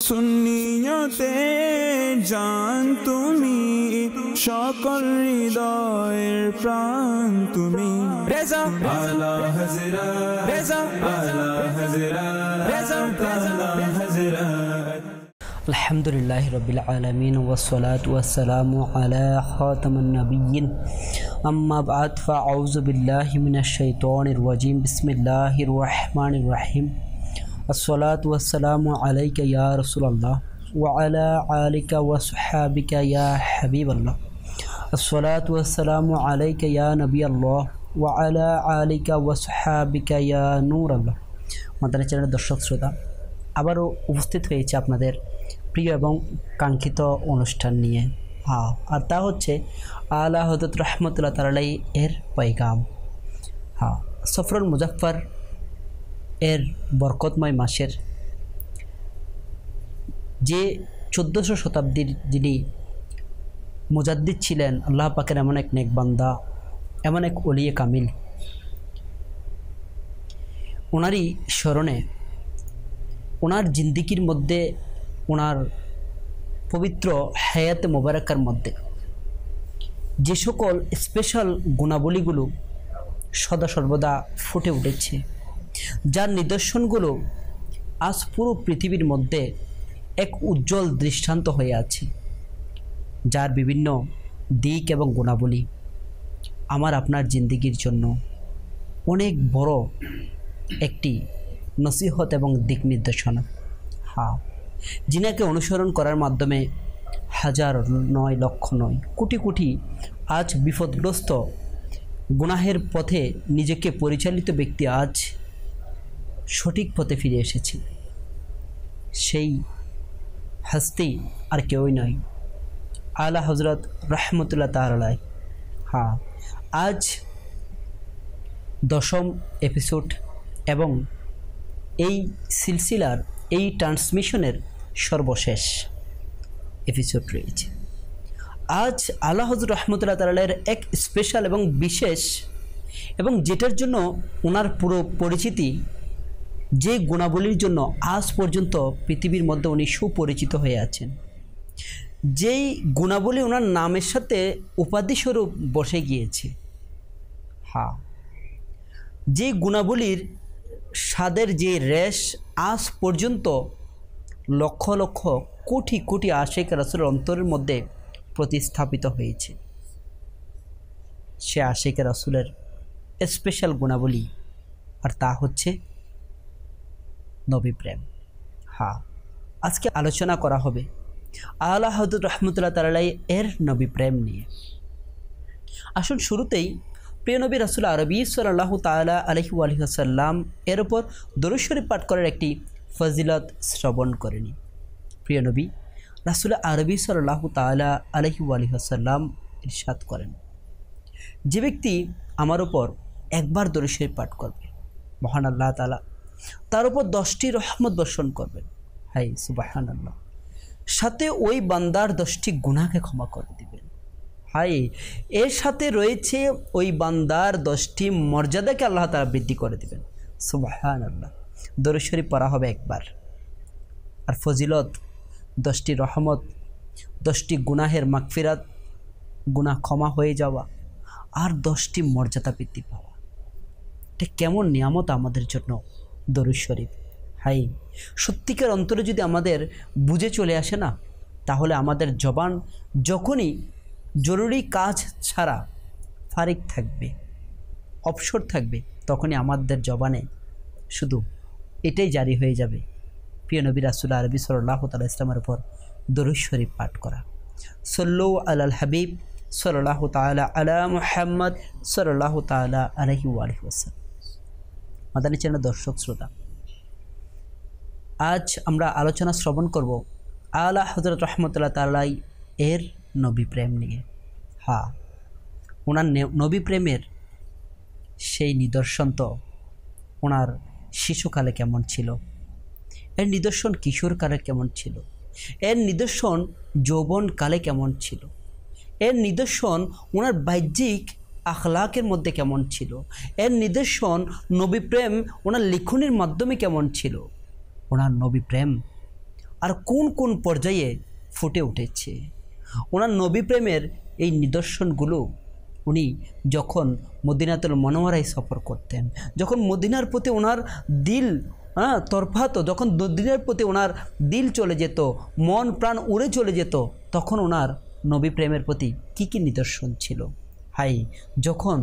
সুন্নিয়তে জান তুমি, সকল হৃদয়ের প্রাণ তুমি। রেজা আলা হযরত, রেজা আলা হযরত, রেজা আলা হযরত। আলহামদুলিল্লাহি রাব্বিল আলামিন ওয়াসসালাতু ওয়াসসালামু আলা খাতামিন নাবিয়্যিন আম্মা বা'দ ফাআউযু বিল্লাহি মিনাশ শাইতানির রাজীম বিসমিল্লাহির রহমানির রহিম। আসসালাতু ওয়াসসালামু আলাইকা ইয়া রাসূলুল্লাহ ওয়া আলা আলিকা ওয়া সাহবিকা ইয়া হাবিবাল্লাহ। আসসালাতু ওয়াসসালামু আলাইকা ইয়া নবিয়াল্লাহ ওয়া আলা আলিকা ওয়া সাহবিকা ইয়া নূরাল্লাহ। মাদানী চ্যানেলের দর্শক শ্রোতা, আবারও উপস্থিত হয়েছে আপনাদের প্রিয় এবং কাঙ্ক্ষিত অনুষ্ঠান নিয়ে, আর তা হচ্ছে আলা হযরত রাহমাতুল্লাহ তাআলা এর পয়গাম। সফরুল মুজাফফর এর বরকতময় মাসের যে 1400 শতাব্দীর যিনি মুজাদ্দিদ ছিলেন, আল্লাহ পাকের এমন এক নেক বান্দা, এমন এক ওলিয়ে কামিল, ওনারই স্মরণে, ওনার জিন্দিগির মধ্যে, ওনার পবিত্র হায়াতে মোবারকার মধ্যে যে সকল স্পেশাল গুণাবলীগুলো সদা সর্বদা ফুটে উঠেছে, যার নিদর্শনগুলো আজ পুরো পৃথিবীর মধ্যে এক উজ্জ্বল দৃষ্টান্ত হয়ে আছে, যার বিভিন্ন দিক এবং গুণাবলী আমার আপনার জিন্দিগির জন্য অনেক বড় একটি নসিহত এবং দিক নির্দেশনা। যিনাকে অনুসরণ করার মাধ্যমে হাজার নয়, লক্ষ নয়, কোটি কোটি আজ বিপদগ্রস্ত গুনাহের পথে নিজেকে পরিচালিত ব্যক্তি আজ সঠিক পথে ফিরে এসেছে। সেই হাস্তি আর কেউই নয়, আলা হযরত রাহমাতুল্লাহ তাআলা। আজ 10ম এপিসোড এবং এই সিলসিলার, এই ট্রান্সমিশনের সর্বশেষ এপিসোড রয়েছে। আজ আলা হযরত রাহমাতুল্লাহ তাআলার এক স্পেশাল এবং বিশেষ, এবং যেটার জন্য ওনার পুরো পরিচিতি, যে গুণাবলীর জন্য আজ পর্যন্ত পৃথিবীর মধ্যে উনি সুপরিচিত হয়ে আছেন, যেই গুণাবলী ওনার নামের সাথে উপাধিস্বরূপ বসে গিয়েছে, যে গুণাবলীর স্বাদের যে রেশ আজ পর্যন্ত লক্ষ লক্ষ কোটি কোটি আশিক রাসূলের অন্তরের মধ্যে প্রতিস্থাপিত হয়েছে, সে আশিক রাসূলের স্পেশাল গুণাবলী, আর তা হচ্ছে নবী প্রেম। আজকে আলোচনা করা হবে আলা হযরত রাহমাতুল্লাহ তাআলা এর নবী প্রেম নিয়ে। আসুন শুরুতেই প্রিয় নবী রাসূল আরবি সাল্লাল্লাহু তাআলা আলাইহি ওয়া সাল্লাম এর উপর দরুদ শরীফ পাঠ করার একটি ফজিলত শ্রবণ করে নিই। প্রিয় নবী রাসূল আরবি সাল্লাল্লাহু তাআলা আলাইহি ওয়া সাল্লাম ইরশাদ করেন, যে ব্যক্তি আমার উপর একবার দরুদ শরীফ পাঠ করবে, মহান আল্লাহ তাআলা তার উপর 10টি রহমত বর্ষণ করবেন। হাই সুবহানাল্লাহ। সাথে ওই বান্দার 10টি গুনাহকে ক্ষমা করে দিবেন। হাই, এর সাথে রয়েছে ওই বান্দার 10টি মর্যাদাকে আল্লাহ তাআলা বৃদ্ধি করে দিবেন। সুবহানাল্লাহ। দরুদ শরীফ পড়া হবে একবার, আর ফজিলত 10টি রহমত, 10টি গুনাহের মাগফিরাত, গুনাহ ক্ষমা হয়ে যাওয়া, আর 10টি মর্যাদা বৃদ্ধি পাওয়া। এটা কেমন নিয়ামত আমাদের জন্য দরুদ শরীফ। হাই, সত্যিকার অন্তরে যদি আমাদের বুঝে চলে আসে না, তাহলে আমাদের জবান যখনই জরুরি কাজ ছাড়া ফারিক থাকবে, অবসর থাকবে, তখনই আমাদের জবানে শুধু এটাই জারি হয়ে যাবে, প্রিয় নবী রাসূল আরবি সাল্লাল্লাহু তাআলা ইসলামের উপর দরুদ শরীফ পাঠ করা। সাল্লু আলাল হাবিব সাল্লাল্লাহু তাআলা আলা মুহাম্মদ সাল্লাল্লাহু তাআলা আলাইহি ওয়া সাল্লাম। মাদানী চ্যানেলের দর্শক শ্রোতা, আজ আমরা আলোচনা শ্রবণ করব আলা হযরত রাহমাতুল্লাহ তাআলা এর নবী প্রেম নিয়ে। ওনার নবী প্রেমের সেই নিদর্শন তো ওনার শিশুকালে কেমন ছিল, এর নিদর্শন কিশোরকালে কেমন ছিল, এর নিদর্শন যৌবনকালে কেমন ছিল, এর নিদর্শন ওনার বাহ্যিক আখলাকের মধ্যে কেমন ছিল, এর নিদর্শন নবী প্রেম ওনার লিখনির মাধ্যমে কেমন ছিল। ওনার নবী প্রেম আর কোন কোন পর্যায়ে ফুটে উঠেছে। ওনার নবী প্রেমের এই নিদর্শনগুলো উনি যখন মদিনাতুল মুনাওয়ারায় সফর করতেন, যখন মদিনার প্রতি ওনার দিল তরফাতো, যখন মদিনার প্রতি ওনার দিল চলে যেত, মন প্রাণ উড়ে চলে যেত, তখন ওনার নবী প্রেমের প্রতি কি কি নিদর্শন ছিল। হাই, যখন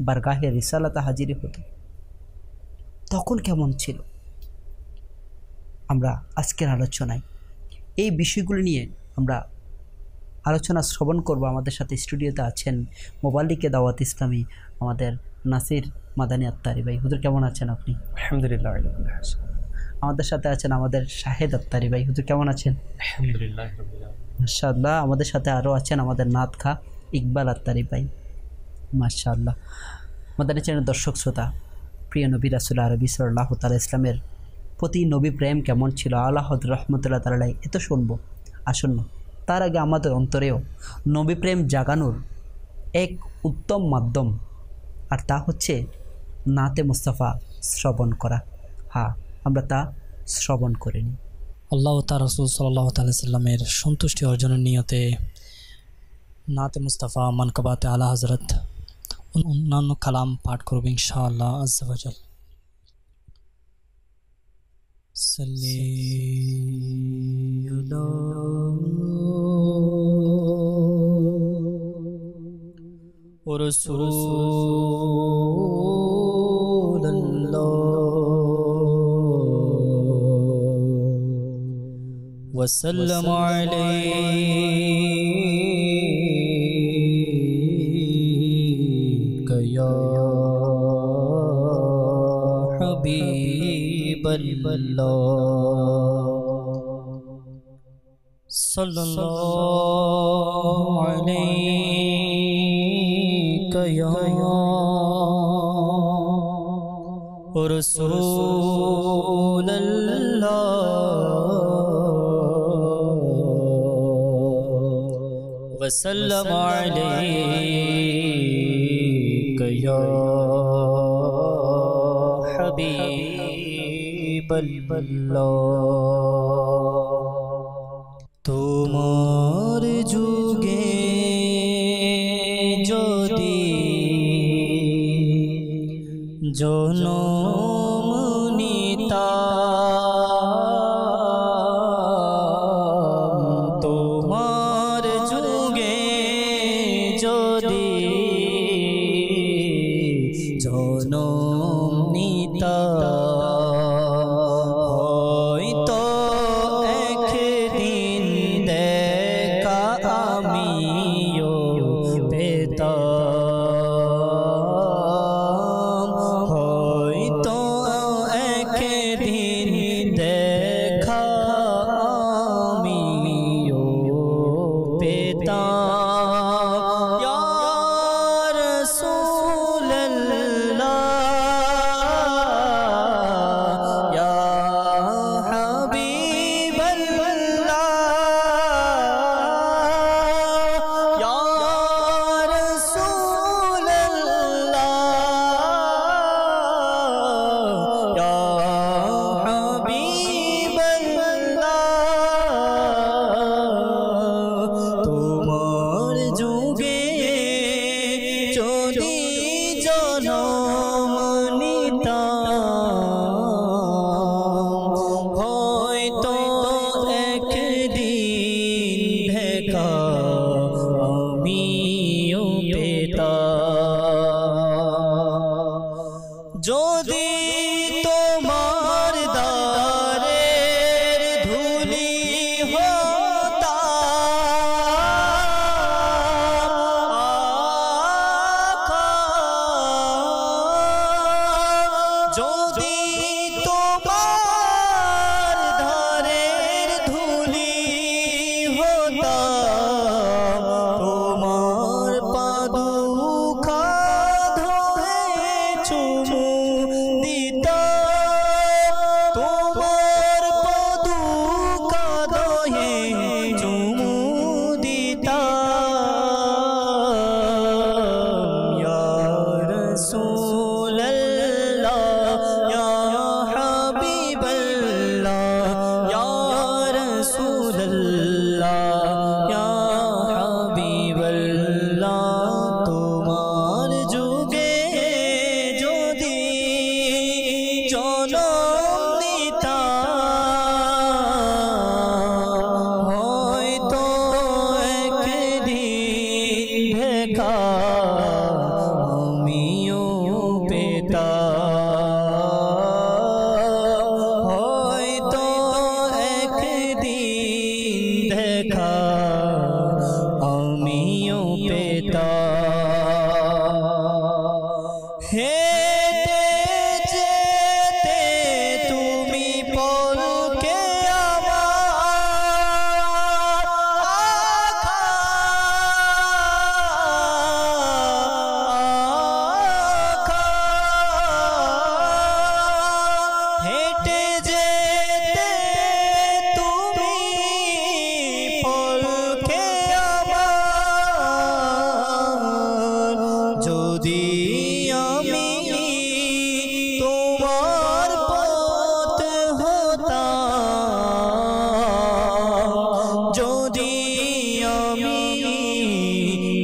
বারগাহে রিসালাতে হাজিরি হতো তখন কেমন ছিল। আমরা আজকের আলোচনায় এই বিষয়গুলি নিয়ে আমরা আলোচনা শ্রবণ করব। আমাদের সাথে স্টুডিওতে আছেন মোবাল্লিকে দাওয়াত ইসলামী আমাদের নাসির মাদানী আত্তারি ভাই। হুজুর কেমন আছেন আপনি? আলহামদুলিল্লাহ। আমাদের সাথে আছেন আমাদের শাহেদ আত্তারি ভাই। হুজুর কেমন আছেন? আলহামদুলিল্লাহ। মাশাআল্লাহ। আমাদের সাথে আরও আছেন আমাদের নাত খা ইকবাল আত্তারি ভাই। মাশাআল্লাহ। আমাদের চ্যানেল দর্শক শ্রোতা, প্রিয় নবী রাসূল আরবি সাল্লাল্লাহু তাআলা ইসলামের প্রতি নবী প্রেম কেমন ছিল আলা হযরত রাহমাতুল্লাহ তাআলা এত শুনবো। আসন্ন তার আগে আমাদের অন্তরেও নবী প্রেম জাগানোর এক উত্তম মাধ্যম, আর তা হচ্ছে নাতে মুস্তাফা শ্রবণ করা। হ্যাঁ, আমরা তা শ্রবণ করিনি। আল্লাহ তার রাসূল সাল্লাল্লাহু তাআলা সাল্লামের সন্তুষ্টি অর্জনের নিয়তে নাতে মুস্তাফা মানকাবাতে আলা হযরত অন্যান্য কালাম পাঠ করব ইনশাআল্লাহ আজ্জা ওয়া জাল। সাল্লি আলা রাসূলিল্লাহ ওয়া সাল্লাম আলাইকা ইয়া হাবিবাল্লাহ সাল্লাল্লাহু আলাইকা ইয়া রাসূলুল্লাহ ওয়া সাল্লাম আলাইকা ইয়া হাবিবাল্লাহ। তোমার যুগে যদি জনম নিতাম, তোমার যুগে যদি জনম নিতাম, হয়তো দেখা আমিও পেতাম। হেঁটে যেতে তুমি পলকে হেঁটে যেতে তুমি পলকে আমার, যদি আমি তোমার পথ হতাম, যদি আমি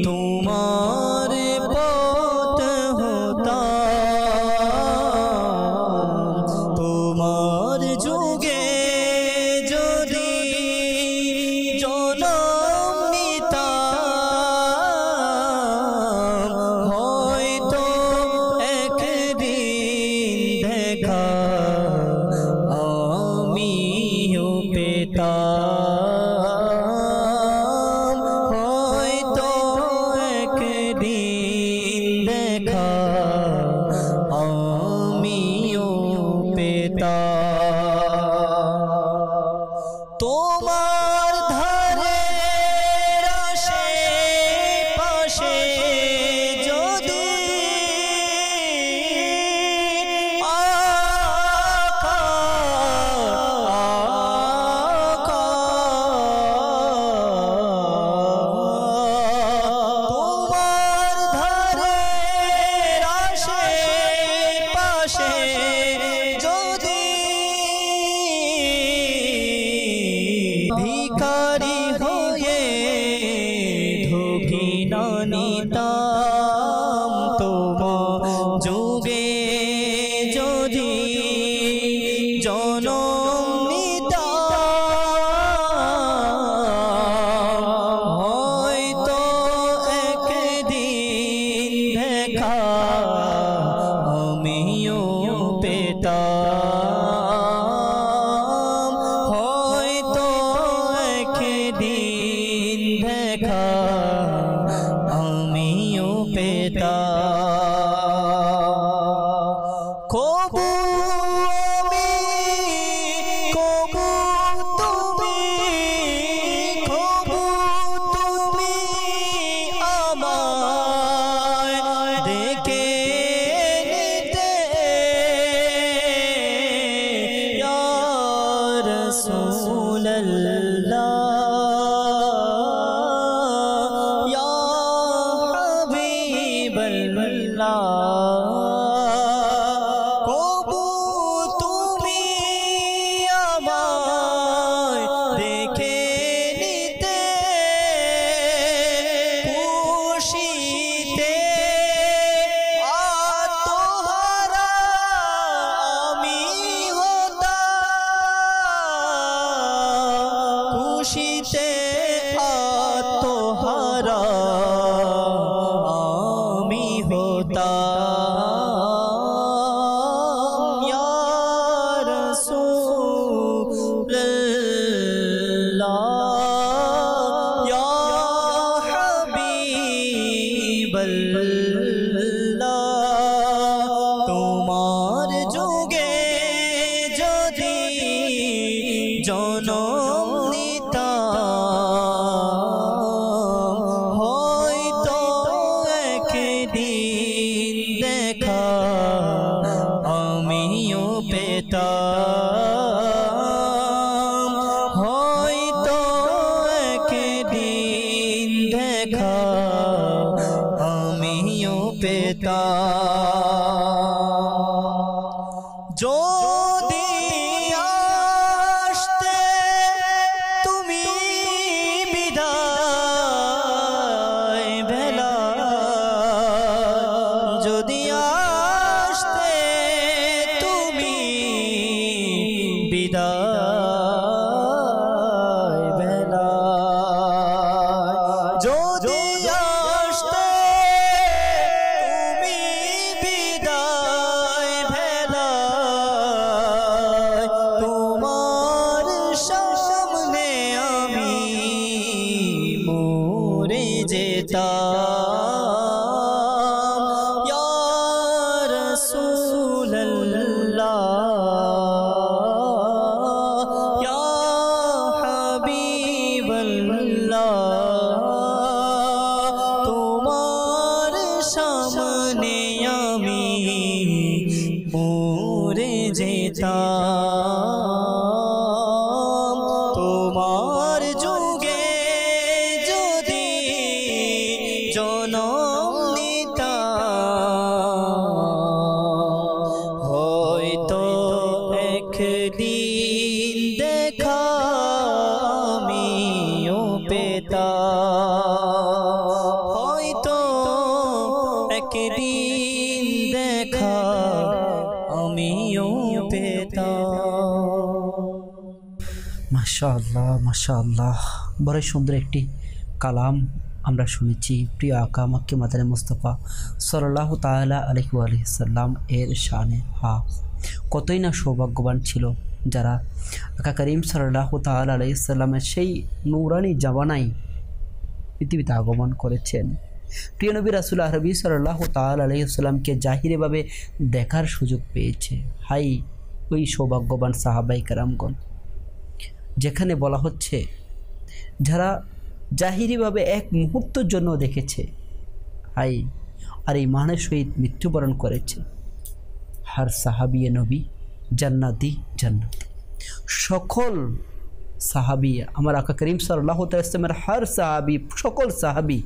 তোমার পথ হতাম, তোমার যুগে যদি জনম নিতাম, হয়তো একদিন দেখা আমিও পেতাম, হয়তো একদিন দেখা আমিও পেতাম। তোমার ধারে আশেপাশে যদি তোমার ধারে আশেপাশে যদি ভিখারি হয়ে ধোকিনা নিতাম, তোমার যুগে যদি জনম নিতাম, হয়তো একদিন দেখা আমিও পেতাম, হয়তো একদিন দেখা আমিও পেতাম। কবু আমি, কবু তুমি, কবু তুমি আমায় দেখে নিতে ইয়া রাসূলুল্লাহ, ইয়া হাবিবাল্লাহ। কবু তুমি আমায় দেখে নিতে, খুশিতে আত্মহারা আমি হতাম, খুশিতে আত্মহারা আমি হতাম, ইয়া রাসূলুল্লাহ, ইয়া হাবিবাল্লাহ। তোমার যুগে যদি জনম নিতাম, হয়তো একদিন দেখা আমিও পেতাম, হয়তো একদিন দেখা আমিও পেতাম। যদি আসতে তুমি বিদায় বেলা, যদি আসতে তুমি বিদায় বেলা, যদি আসতে তুমি যেতাম ইয়া রাসূলুল্লাহ ইয়া হাবিবাল্লাহ তোমার সামনে আমি মরে যেতাম তোমার যুগে যদি জনম নিতাম হয়তো একদিন দেখা আমিও পেতাম হয়তো একদিন দেখা আমিও পেতাম। মাশাআল্লাহ মাশাআল্লাহ, বড় সুন্দর একটি কালাম আমরা শুনেছি প্রিয় আকা মক্কে মাদানী মুস্তাফা সাল্লাল্লাহু তাআলা আলাইহি ওয়া সাল্লাম এর শানে। হ্যাঁ, কতই না সৌভাগ্যবান ছিল যারা আকা করিম সাল্লাল্লাহু তাআলা আলাইহি সাল্লামের সেই নূরানি জামানায় পৃথিবীতে আগমন করেছেন। প্রিয় নবী রাসূল আরবি সাল্লাল্লাহু তাআলা আলাইহি সাল্লামকে জাহিরিভাবে দেখার সুযোগ পেয়েছে। হাই ওই সৌভাগ্যবান সাহাবায়ে কেরামগণ, যেখানে বলা হচ্ছে যারা জাহিরিভাবে এক মুহূর্তের জন্য দেখেছে, হাই আর ইমানের সহিত মৃত্যুবরণ করেছে, হার সাহাবি নবী জান্নাতি জান্নাতি। সকল সাহাবি আমার আকা করিম সাল্লাল্লাহু তাআলা ইসলামের হার সাহাবি, সকল সাহাবি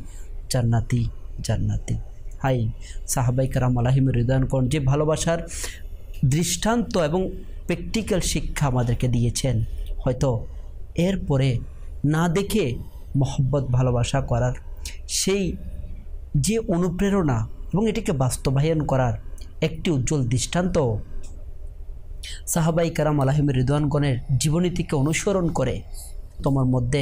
জান্নাতি জান্নাতি। হাই সাহাবাই কারাম আলাইহিম রিদওয়ানগণ যে ভালোবাসার দৃষ্টান্ত এবং প্র্যাকটিক্যাল শিক্ষা আমাদেরকে দিয়েছেন, হয়তো এরপরে না দেখে মহব্বত ভালোবাসা করার সেই যে অনুপ্রেরণা এবং এটাকে বাস্তবায়ন করার একটি উজ্জ্বল দৃষ্টান্ত সাহাবাই কারাম আলাইহিম রিদওয়ানগণের জীবনী থেকে অনুসরণ করে তোমার মধ্যে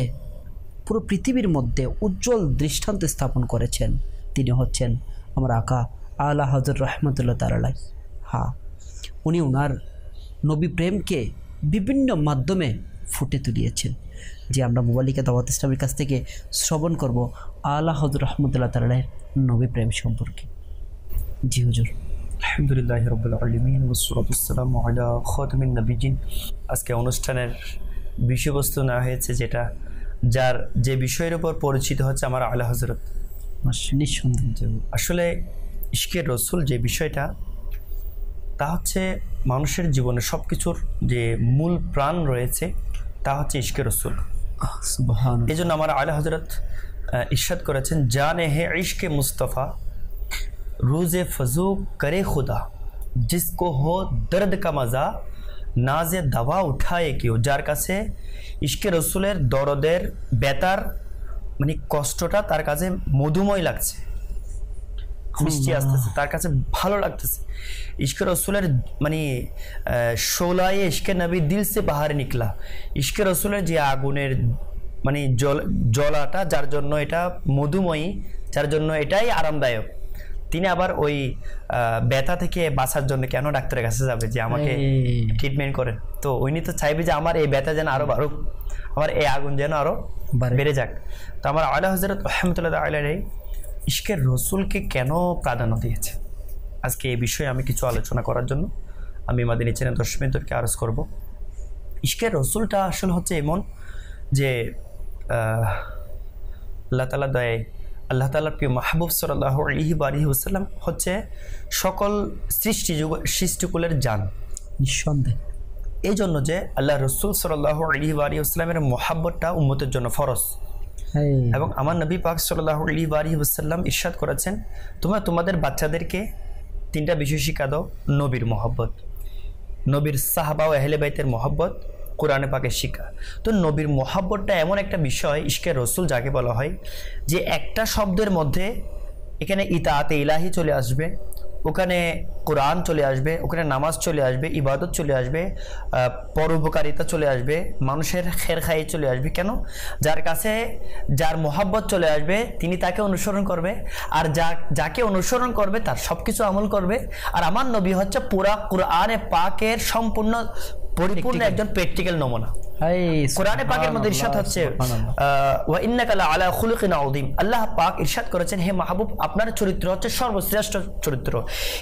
পুরো পৃথিবীর মধ্যে উজ্জ্বল দৃষ্টান্ত স্থাপন করেছেন। তিনি হচ্ছেন আমার আকা আলা হযরত রহমতুল্লাহ তাআলা। হ্যাঁ, উনি ওনার নবী প্রেমকে বিভিন্ন মাধ্যমে ফুটে তুলিয়েছেন, যে আমরা মুবাল্লিগা দাওয়াত ইসলামের কাছ থেকে শ্রবণ করব আলা হযরত রহমতুল্লাহ তাআলার নবী প্রেম সম্পর্কে। জি হুজুর। আলহামদুলিল্লাহি রাব্বিল আলামিন ওয়াসসালাতু ওয়াসসালামু আলা খাতামিন নবিয়্যিন। আজকে অনুষ্ঠানের বিষয়বস্তু না হয়েছে যেটা যার যে বিষয়ের উপর পরিচিত হচ্ছে আমার আলা হযরত। নিঃসন্দেহ আসলে ইশকে রসুল যে বিষয়টা, তা হচ্ছে মানুষের জীবনে সব কিছুর যে মূল প্রাণ রয়েছে তা হচ্ছে ইশকে রসুল। এই জন্য আমার আলা হযরত ইরশাদ করেছেন, জানে হে ইশকে মুস্তফা রোজে ফজু করে খুদা জিসকো হো দর্দ কা মজা নাজে দাওয়া উঠায় কেউ। যার কাছে ইশকে রসুলের দরদের ব্যথার মানে কষ্টটা তার কাছে মধুময় লাগছে, মিষ্টি আসতেছে, তার কাছে ভালো লাগতেছে। ইশকে রসুলের মানে শোলায়ে ইশকে নবী দিল সে বাহার নিকলা। ইশকে রসুলের যে আগুনের মানে জ্বলাটা, যার জন্য এটা মধুময়ী, যার জন্য এটাই আরামদায়ক, তিনি আবার ওই ব্যথা থেকে বাঁচার জন্য কেন ডাক্তারের কাছে যাবে যে আমাকে ট্রিটমেন্ট করেন? তো উনি তো চাইবে যে আমার এই ব্যথা যেন আরো বাড়ুক, আমার এই আগুন যেন আরো বেড়ে যাক। তো আমার আলা হযরত রহমতুল্লাহ আলাইহি ইশকের রসুলকে কেন প্রাধান্য দিয়েছে, আজকে এই বিষয়ে আমি কিছু আলোচনা করার জন্য আমি মাদানী চ্যানেল দর্শকদেরকে আরজ করব। ইশকের রসুলটা আসলে হচ্ছে এমন যে আল্লাহ তাআলা দয়ে আল্লাহ তাআলার প্রিয় মাহবুব সাল্লাল্লাহু আলাইহি ওয়াসাল্লাম হচ্ছে সকল সৃষ্টিকুলের জান, নিঃসন্দেহ। এই জন্য যে আল্লাহ রসুল সাল্লাল্লাহু আলাইহি ওয়াসাল্লামের মহাব্বতটা উম্মতের জন্য ফরজ। এবং আমার নবী পাক সাল্লাল্লাহু আলাইহি ওয়াসাল্লাম ইরশাদ করেছেন, তোমরা তোমাদের বাচ্চাদেরকে তিনটা বিষয় শিক্ষা দাও: নবীর মহব্বত, নবীর সাহাবা ও আহলে বাইতের মহব্বত, কোরআনে পাকের শিক্ষা। তো নবীর মহব্বতটা এমন একটা বিষয়, ইশকে রসুল যাকে বলা হয়, যে একটা শব্দের মধ্যে এখানে ইতাআতে ইলাহি চলে আসবে, ওখানে কোরআন চলে আসবে, ওখানে নামাজ চলে আসবে, ইবাদত চলে আসবে, পরোপকারিতা চলে আসবে, মানুষের খেরখাই চলে আসবে। কেন? যার কাছে যার মহব্বত চলে আসবে তিনি তাকে অনুসরণ করবে, আর যাকে অনুসরণ করবে তার সব কিছু আমল করবে। আর আমার নবী হচ্ছে পুরা কোরআনে পাকের সম্পূর্ণ পরিপূর্ণ একজন প্র্যাকটিক্যাল নমুনা। কোরআনে পাকের মধ্যে ইরশাদ হচ্ছে ওয়া ইন্নাকা লা আলা খুলুকিন আযীম, আল্লাহ পাক ইরশাদ করেছেন হে মাহবুব আপনার চরিত্র হচ্ছে সর্বশ্রেষ্ঠ চরিত্র।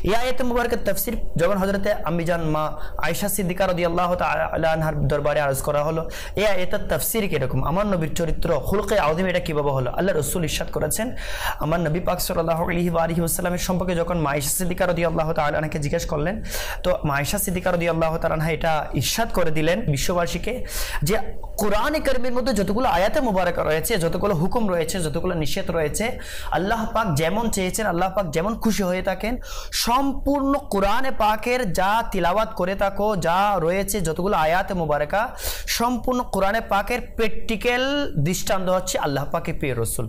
এই আয়াতে মুবারকের তাফসীর যখন হযরতে আম্মিজান মা আয়েশা সিদ্দিকা রাদিয়াল্লাহু তাআলা আনহার দরবারে আরজ করা হলো এই আয়াতের তাফসীর কি রকম, আমার নবীর চরিত্র খুলুকে আযীম এটা কিভাবে হলো, আল্লাহ রাসূল ইরশাদ করেছেন আমার নবী পাক সাল্লাল্লাহু আলাইহি ওয়া আলিহি ওয়াসাল্লামের সম্পর্কে যখন মা আয়েশা সিদ্দিকা রাদিয়াল্লাহু তাআলা আনহাকে জিজ্ঞেস করলেন, তো মা আয়েশা সিদ্দিকা রাদিয়াল্লাহু তাআলা আনহা এটা ইরশাদ করে দিলেন বিশ্ববাসীকে যে কোরআনে কারীমের মধ্যে যতগুলো আয়াতে মুবারাকা রয়েছে, যতগুলো হুকুম রয়েছে, যতগুলো নিষেধ রয়েছে, আল্লাহ পাক যেমন চেয়েছেন, আল্লাহ পাক যেমন খুশি হয়ে থাকেন, সম্পূর্ণ কোরআনে পাকের যা তিলাওয়াত করে থাকো, যা রয়েছে যতগুলো আয়াতে মুবারাকা, সম্পূর্ণ কোরআনে পাকের প্র্যাকটিক্যাল দৃষ্টান্ত হচ্ছে আল্লাহ পাকের প্রিয় রাসূল।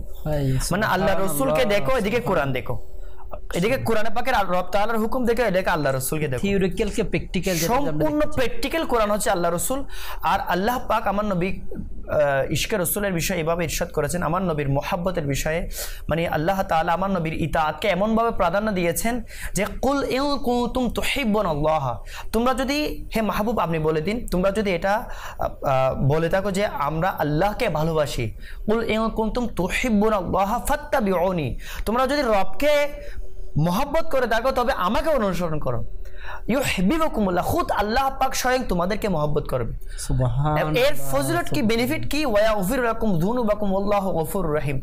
মানে আল্লাহ রাসূলকে দেখো, এদিকে কোরআন দেখো, এদিকে কোরআনে পাকের রব তাআলার হুকুম দেখো, এদিকে আল্লাহ রাসূলকে দেখো। থিওরিক্যাল কে প্র্যাকটিক্যাল, সম্পূর্ণ প্র্যাকটিক্যাল কোরআন হচ্ছে আল্লাহ রাসূল। আর আল্লাহ পাক আমার নবী ইশকে রাসূলের বিষয়ে এভাবে ইরশাদ করেছেন, আমার নবীর মুহাব্বতের বিষয়ে, মানে আল্লাহ তাআলা আমার নবীর ইতাআতকে এমনভাবে প্রাধান্য দিয়েছেন যে কুল ইন কুনতুম তুহিব্বুনাল্লাহ, তোমরা যদি হে মাহবুব আপনি বলে দিন, তোমরা যদি এটা বলে থাকো যে আমরা আল্লাহকে ভালোবাসি, কুল ইন কুনতুম তুহিব্বুনাল্লাহ ফাত্তাবিউনি, তোমরা যদি রবকে মোহাব্বত করে থাকো তবে আমাকে অনুসরণ করো, ইউহিব্বুকুমুল্লাহ, খুদ আল্লাহ পাক স্বয়ং তোমাদেরকে মহব্বত করবে। সুবহানাল্লাহ। এর ফজিলত কি, বেনিফিট কি, ওয়া ইয়াগফিরু লাকুম যুনুবাকুম আল্লাহু গফুরুর রহিম।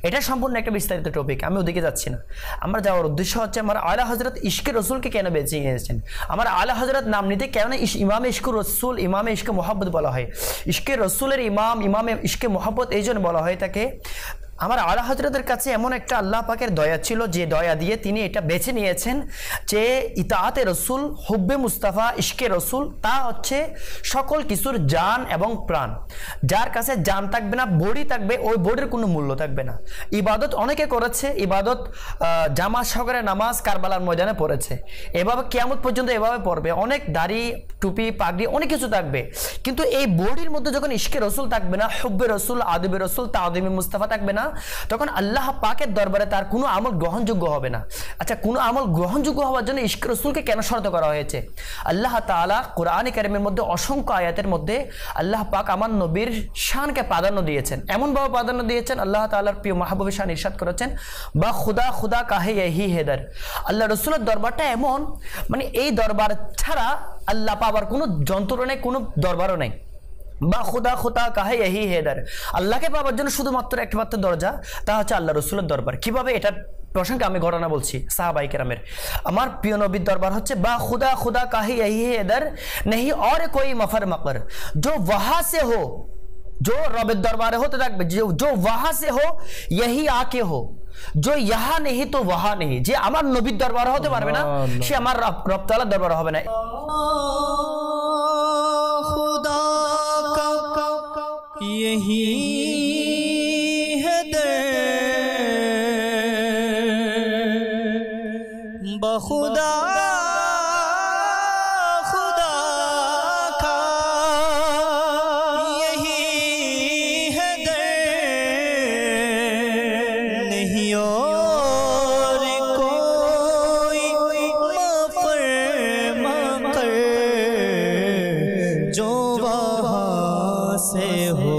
এটা সম্পূর্ণ একটা বিস্তারিত টপিক, আমি ওদিকে যাচ্ছি না। আমরা যাওয়ার উদ্দেশ্য হচ্ছে আমার আলা হযরত ইশকে রাসূলকে কেন বেছে নিয়েছেন, আমার আলা হযরত নাম নিতে কেন ইমামে ইশকে রাসূল, ইমামে ইশকে মুহাব্বত বলা হয়, ইশকে রাসূলের ইমাম, ইমামে ইশকে মুহাব্বত এই জন্য বলা হয় থাকে। আমার আলা হযরতের কাছে এমন একটা আল্লাহ পাকের দয়া ছিল, যে দয়া দিয়ে তিনি এটা বেছে নিয়েছেন যে ইতাআতে রাসূল, হুব্বে মুস্তাফা, ইশকে রাসূল, তা হচ্ছে সকল কিছুর জান এবং প্রাণ। যার কাছে জান থাকবে না, বডি থাকবে, ওই বডির কোনো মূল্য থাকবে না। ইবাদত অনেকে করেছে, ইবাদত জামাত সহকারে নামাজ কারবালার ময়দানে পড়েছে, এভাবে কিয়ামত পর্যন্ত এভাবে পড়বে, অনেক দাড়ি টুপি পাগড়ি অনেক কিছু থাকবে, কিন্তু এই বডির মধ্যে যখন ইশকে রাসূল থাকবে না, হুব্বে রাসূল, আদবে রাসূল, তাআযিমে মুস্তাফা থাকবে না, তখন আল্লাহ পাকের দরবারে তার কোনো আমল গ্রহণযোগ্য হবে না। আচ্ছা, কোনো আমল গ্রহণযোগ্য হওয়ার জন্য ইশকে রাসূলকে কেন শর্ত করা হয়েছে? আল্লাহ তাআলা কোরআনে কারীমের মধ্যে অসংখ্য আয়াতের মধ্যে আল্লাহ পাক আমার নবীর শানকে প্রাধান্য দিয়েছেন, এমনভাবে প্রাধান্য দিয়েছেন, আল্লাহ তাআলার প্রিয় মাহবুবের শান ইরশাদ করেছেন, বা খুদা খুদা কাহে ইহি হেদার, আল্লাহ রাসূলের দরবারটা এমন, মানে এই দরবার ছাড়া আল্লাহ পাবার কোনো যন্ত্র নেই, কোনো দরবারও নেই। বা খুদা খুদা কাহে ইহি হেদার, আল্লাহকে পাওয়ার জন্য শুধুমাত্র একমাত্র দরজা, তা হচ্ছে আল্লাহ রাসূলের দরবার। কিভাবে? এটা প্রসঙ্গে আমি ঘটনা বলছি সাহাবাই কেরামের। আমার প্রিয় নবীর দরবার হচ্ছে বা খুদা খুদা কাহে ইহি হেদার नहीं और कोई मफर मकर, जो वहां से हो, जो रবের দরবারে হতে থাকবে, जो वहां से हो यही आके हो, जो यहाँ नहीं तो वहां नहीं, যে আমার নবীর দরবারে হতে পারবে না সে আমার রব তাআলার দরবারে হবে না। यही है दर बखुदा खुदा का, यही है दर, नहीं और कोई मफर मकर, जो वहाँ से हो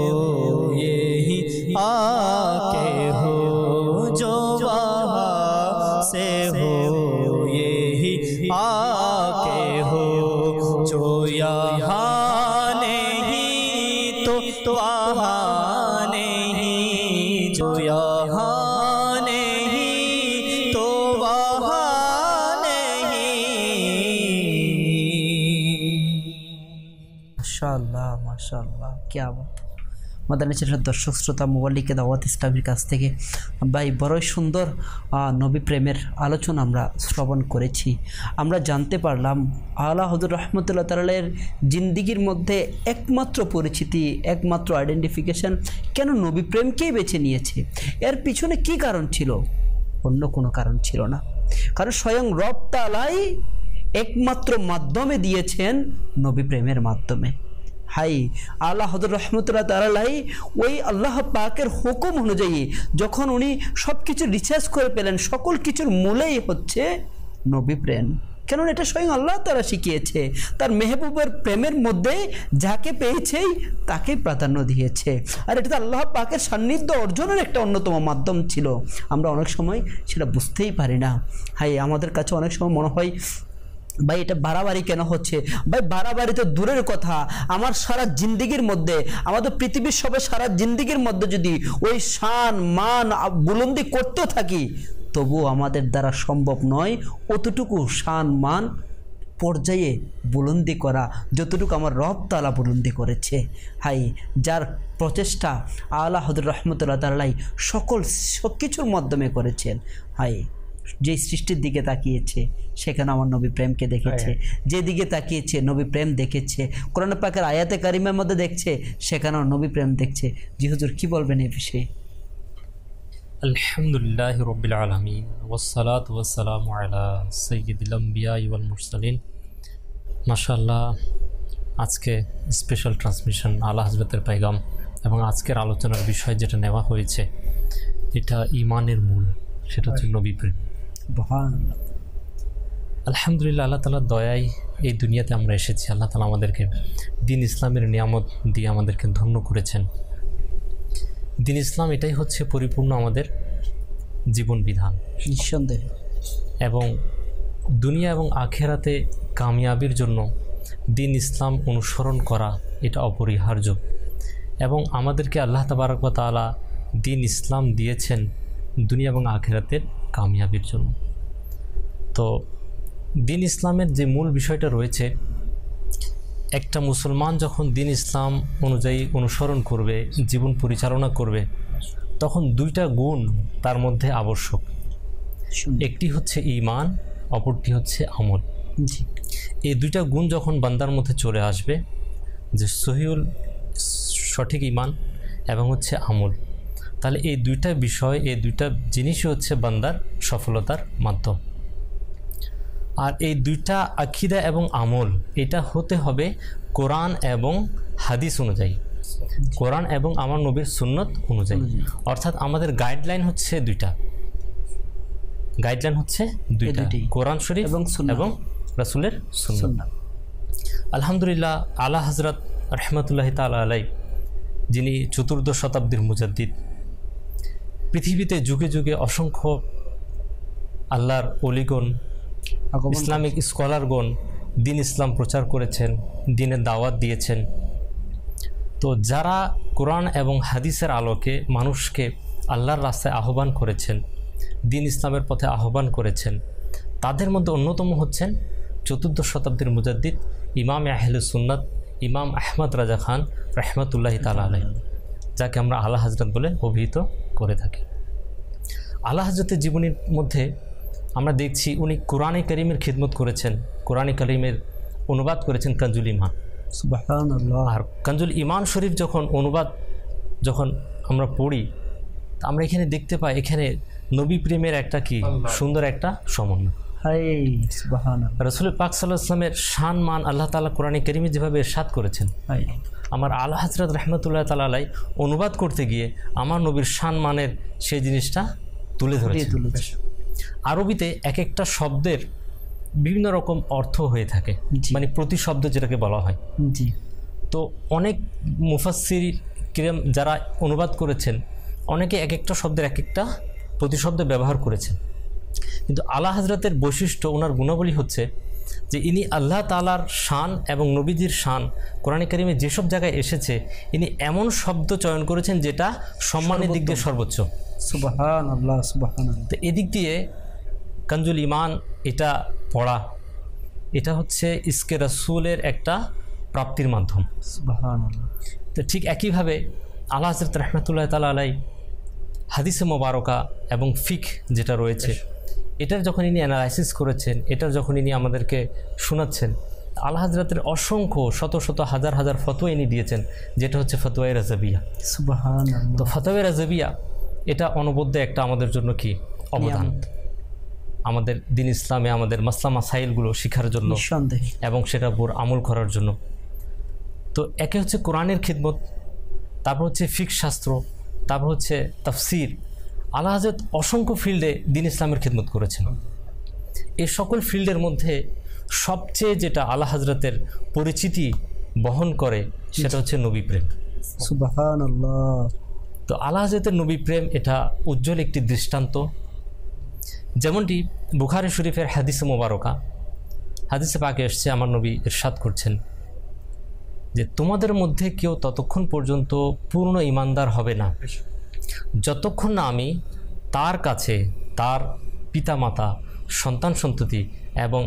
आके हो, जो वहाँ से हो यही आके हो, जो यहाँ नहीं तो वहाँ नहीं, जो यहाँ नहीं तो वहाँ नहीं। মাশাআল্লাহ মাশাআল্লাহ, क्या बात। মাদানী চ্যানেলের দর্শক শ্রোতা, মুবাল্লিকে দাওয়াত ইসলামের কাছ থেকে ভাই বড়ই সুন্দর নবী প্রেমের আলোচনা আমরা শ্রবণ করেছি। আমরা জানতে পারলাম আলা হযরত রাহমাতুল্লাহ তাআলার জিন্দিগির মধ্যে একমাত্র পরিচিতি, একমাত্র আইডেন্টিফিকেশন কেন নবী প্রেমকেই বেছে নিয়েছে। এর পিছনে কি কারণ ছিল? অন্য কোনো কারণ ছিল না, কারণ স্বয়ং রব তাআলাই একমাত্র মাধ্যমে দিয়েছেন নবী প্রেমের মাধ্যমে। হাই আল্লাহ হযরত রাহমাতুল্লাহ তাআলা ওই আল্লাহ পাকের হুকুম অনুযায়ী যখন উনি সব কিছু রিসার্চ করে পেলেন, সকল কিছুর মূলেই হচ্ছে নবী প্রেম। কেননা এটা স্বয়ং আল্লাহ তাআলা শিখিয়েছে। তার মেহবুবের প্রেমের মধ্যে যাকে পেয়েছেই তাকে প্রাধান্য দিয়েছে, আর এটা তো আল্লাহ পাকের সান্নিধ্য অর্জনের একটা অন্যতম মাধ্যম ছিল। আমরা অনেক সময় সেটা বুঝতেই পারি না। হাই, আমাদের কাছে অনেক সময় মনে হয় ভাই এটা বাড়াবাড়ি কেন হচ্ছে। ভাই বাড়াবাড়ি তো দূরের কথা, আমার সারা জিন্দিগির মধ্যে, আমাদের পৃথিবীর সবে সারা জিন্দিগির মধ্যে যদি ওই শান মান বুলন্দি করতে থাকি, তবুও আমাদের দ্বারা সম্ভব নয় অতটুকু শান মান পর্যায়ে বুলন্দি করা যতটুকু আমার রব তাআলা বুলন্দি করেছে। হাই, যার প্রচেষ্টা আলা হযরত রহমতুল্লাহ তাআলাই সকল সব কিছুর মাধ্যমে করেছেন। হাই, যে সৃষ্টির দিকে তাকিয়েছে সেখানে আমার নবী প্রেমকে দেখেছে, যেদিকে তাকিয়েছে নবী প্রেম দেখেছে, কোরআন পাকের আয়াতে কারিমের মধ্যে দেখছে সেখানেও নবী প্রেম দেখছে। জি হুজুর, কি বলবেন এই বিষয়ে? আলহামদুলিল্লাহ রাব্বিল আলামিন ওয়াসসালাতু ওয়াসসালামু আলা সাইয়্যিদিল আমবিয়া ওয়াল মুরসালিন। মাশাআল্লাহ, আজকে স্পেশাল ট্রান্সমিশন আলা হযরতের পায়গাম এবং আজকের আলোচনার বিষয় যেটা নেওয়া হয়েছে এটা ঈমানের মূল, সেটা হচ্ছে নবী প্রেম। সুবহানাল্লাহ। আলহামদুলিল্লাহ, আল্লাহ তাআলার দয়ায় এই দুনিয়াতে আমরা এসেছি। আল্লাহ তাআলা আমাদেরকে দ্বীন ইসলামের নিয়ামত দিয়ে আমাদেরকে ধন্য করেছেন। দ্বীন ইসলাম এটাই হচ্ছে পরিপূর্ণ আমাদের জীবন বিধান নিঃসন্দেহে, এবং দুনিয়া এবং আখেরাতে কামিয়াবির জন্য দ্বীন ইসলাম অনুসরণ করা এটা অপরিহার্য। এবং আমাদেরকে আল্লাহ তাবারক ওয়া তাআলা দ্বীন ইসলাম দিয়েছেন দুনিয়া এবং আখেরাতের কামিয়াবির জন্য। তো দ্বীন ইসলামের যে মূল বিষয়টা রয়েছে, একটা মুসলমান যখন দ্বীন ইসলাম অনুযায়ী অনুসরণ করবে, জীবন পরিচালনা করবে, তখন দুইটা গুণ তার মধ্যে আবশ্যক। একটি হচ্ছে ঈমান, অপরটি হচ্ছে আমল। এই দুইটা গুণ যখন বান্দার মধ্যে চলে আসবে, যে সহিউল সঠিক ঈমান এবং হচ্ছে আমল, তাহলে এই দুইটা বিষয়, এই দুইটা জিনিসই হচ্ছে বান্দার সফলতার মাধ্যম। আর এই দুইটা আকীদা এবং আমল এটা হতে হবে কোরআন এবং হাদিস অনুযায়ী, কোরআন এবং আমার নবীর সুন্নত অনুযায়ী। অর্থাৎ আমাদের গাইডলাইন হচ্ছে দুইটা, গাইডলাইন হচ্ছে দুইটা, কোরআন শরীফ এবং রাসূলের সুন্নাত। আলহামদুলিল্লাহ, আলা হযরত রাহমাতুল্লাহি তাআলা আলাইহি, যিনি চতুর্দশ শতাব্দীর মুজাদ্দিদ, পৃথিবীতে যুগে যুগে অসংখ্য আল্লাহর ওলিগণ, ইসলামিক স্কলারগণ দ্বীন ইসলাম প্রচার করেছেন, দ্বীনের দাওয়াত দিয়েছেন। তো যারা কোরআন এবং হাদিসের আলোকে মানুষকে আল্লাহর রাস্তায় আহ্বান করেছেন, দ্বীন ইসলামের পথে আহ্বান করেছেন, তাদের মধ্যে অন্যতম হচ্ছেন চতুর্দশ শতাব্দীর মুজাদ্দিদ ইমাম আহলে সুন্নাত ইমাম আহমদ রাজা খান রাহমাতুল্লাহি তাআলা আলাইহি, যাকে আমরা আলা হযরত বলে অভিহিত করে থাকি। আলা হযরতের জীবনীর মধ্যে আমরা দেখছি উনি কোরআনে কারীমের খিদমত করেছেন, কোরআনে কারীমের অনুবাদ করেছেন কানজুল ঈমান। সুবহানাল্লাহ। আর কানজুল ঈমান শরীফ যখন অনুবাদ যখন আমরা পড়ি, আমরা এখানে দেখতে পাই এখানে নবী প্রেমের একটা কি সুন্দর একটা সমন্বয়। রাসূল পাক সাল্লাল্লাহু আলাইহি ওয়াসাল্লামের শান মান আল্লাহ তাআলা কোরআনে কারীমে যেভাবে ইরশাদ করেছেন, আমার আলা হযরত রাহমাতুল্লাহি তাআলা আলাইহি অনুবাদ করতে গিয়ে আমার নবীর শান মানের সেই জিনিসটা তুলে ধরেছেন। আরবিতে এক একটা শব্দের বিভিন্ন রকম অর্থ হয়ে থাকে, মানে প্রতি শব্দ যেটাকে বলা হয়। তো অনেক মুফাসসির কিরাম যারা অনুবাদ করেছেন, অনেকে এক একটা শব্দের এক একটা প্রতিশব্দ ব্যবহার করেছেন। কিন্তু আলা হযরতের বৈশিষ্ট্য, ওনার গুণাবলী হচ্ছে যে ইনি আল্লাহ তাআলার শান এবং নবীজির শান কোরআনে কারীমে যেসব জায়গায় এসেছে, ইনি এমন শব্দ চয়ন করেছেন যেটা সম্মানের দিক দিয়ে সর্বোচ্চ। সুবহানাল্লাহ, সুবহানাল্লাহ। তো এদিক দিয়ে কানজুল ঈমান এটা পড়া, এটা হচ্ছে ইশকে রাসূলের একটা প্রাপ্তির মাধ্যম। সুবহানাল্লাহ। তো ঠিক একইভাবে আলা হযরত রাহমাতুল্লাহি তাআলা আলাইহি হাদিসে মোবারকা এবং ফিক যেটা রয়েছে, এটার যখন ইনি অ্যানালাইসিস করেছেন, এটার যখন ইনি আমাদেরকে শোনাচ্ছেন, আলা হযরতের অসংখ্য শত শত হাজার হাজার ফতোয়া ইনি দিয়েছেন, যেটা হচ্ছে ফতোয়ায়ে রাজাবিয়া। সুবহানাল্লাহ। তো ফতোয়ায়ে রাজাবিয়া এটা অনবদ্য একটা আমাদের জন্য কি অবদান, আমাদের দ্বীন ইসলামে আমাদের মাসলা মাসাইলগুলো শেখার জন্য এবং সেটা উপর আমল করার জন্য। তো একে হচ্ছে কোরআনের খিদমত, তারপর হচ্ছে ফিকহ শাস্ত্র, তারপর হচ্ছে তাফসির। আলা হযরত অসংখ্য ফিল্ডে দ্বীন ইসলামের খিদমত করেছেন। এই সকল ফিল্ডের মধ্যে সবচেয়ে যেটা আলা হযরতের পরিচিতি বহন করে সেটা হচ্ছে নবী প্রেম। সুবহানাল্লাহ। তো আলা হযরতের নবী প্রেম এটা উজ্জ্বল একটি দৃষ্টান্ত। যেমনটি বুখারী শরীফের হাদিসে মোবারকা, হাদিসে পাকে এসছে, আমার নবী ইরশাদ করছেন যে তোমাদের মধ্যে কেউ ততক্ষণ পর্যন্ত পূর্ণ ঈমানদার হবে না যতক্ষণ না আমি তার কাছে তার পিতামাতা, সন্তান সন্ততি এবং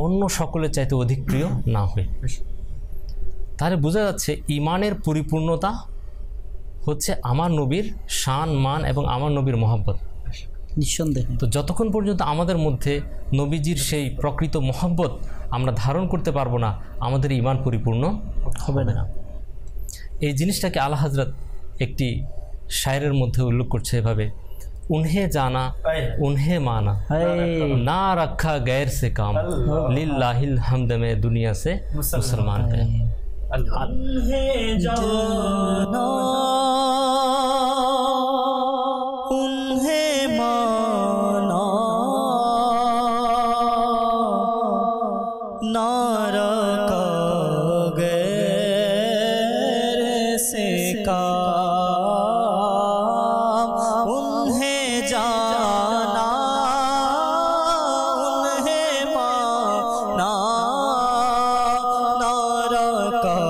অন্য সকলের চাইতে অধিক প্রিয় না হই। তাহলে বোঝা যাচ্ছে ঈমানের পরিপূর্ণতা হচ্ছে আমার নবীর শান, মান এবং আমার নবীর মহব্বত। নিঃসন্দেহে। তো যতক্ষণ পর্যন্ত আমাদের মধ্যে নবীজির সেই প্রকৃত মহব্বত আমরা ধারণ করতে পারবো না, আমাদের ঈমান পরিপূর্ণ হবে না। এই জিনিসটাকে আলা হযরত একটি শায়রের মধ্যে উল্লেখ করছে এভাবে, উনহে জানা উনহে মানা না রাখা গैर से काम लिल्लाहिल हमद में दुनिया से मुसलमान है। उन्हे जाना उन्हे माना ना रखा गैर से काम, उन्हे जाना उन्हे माना ना रखा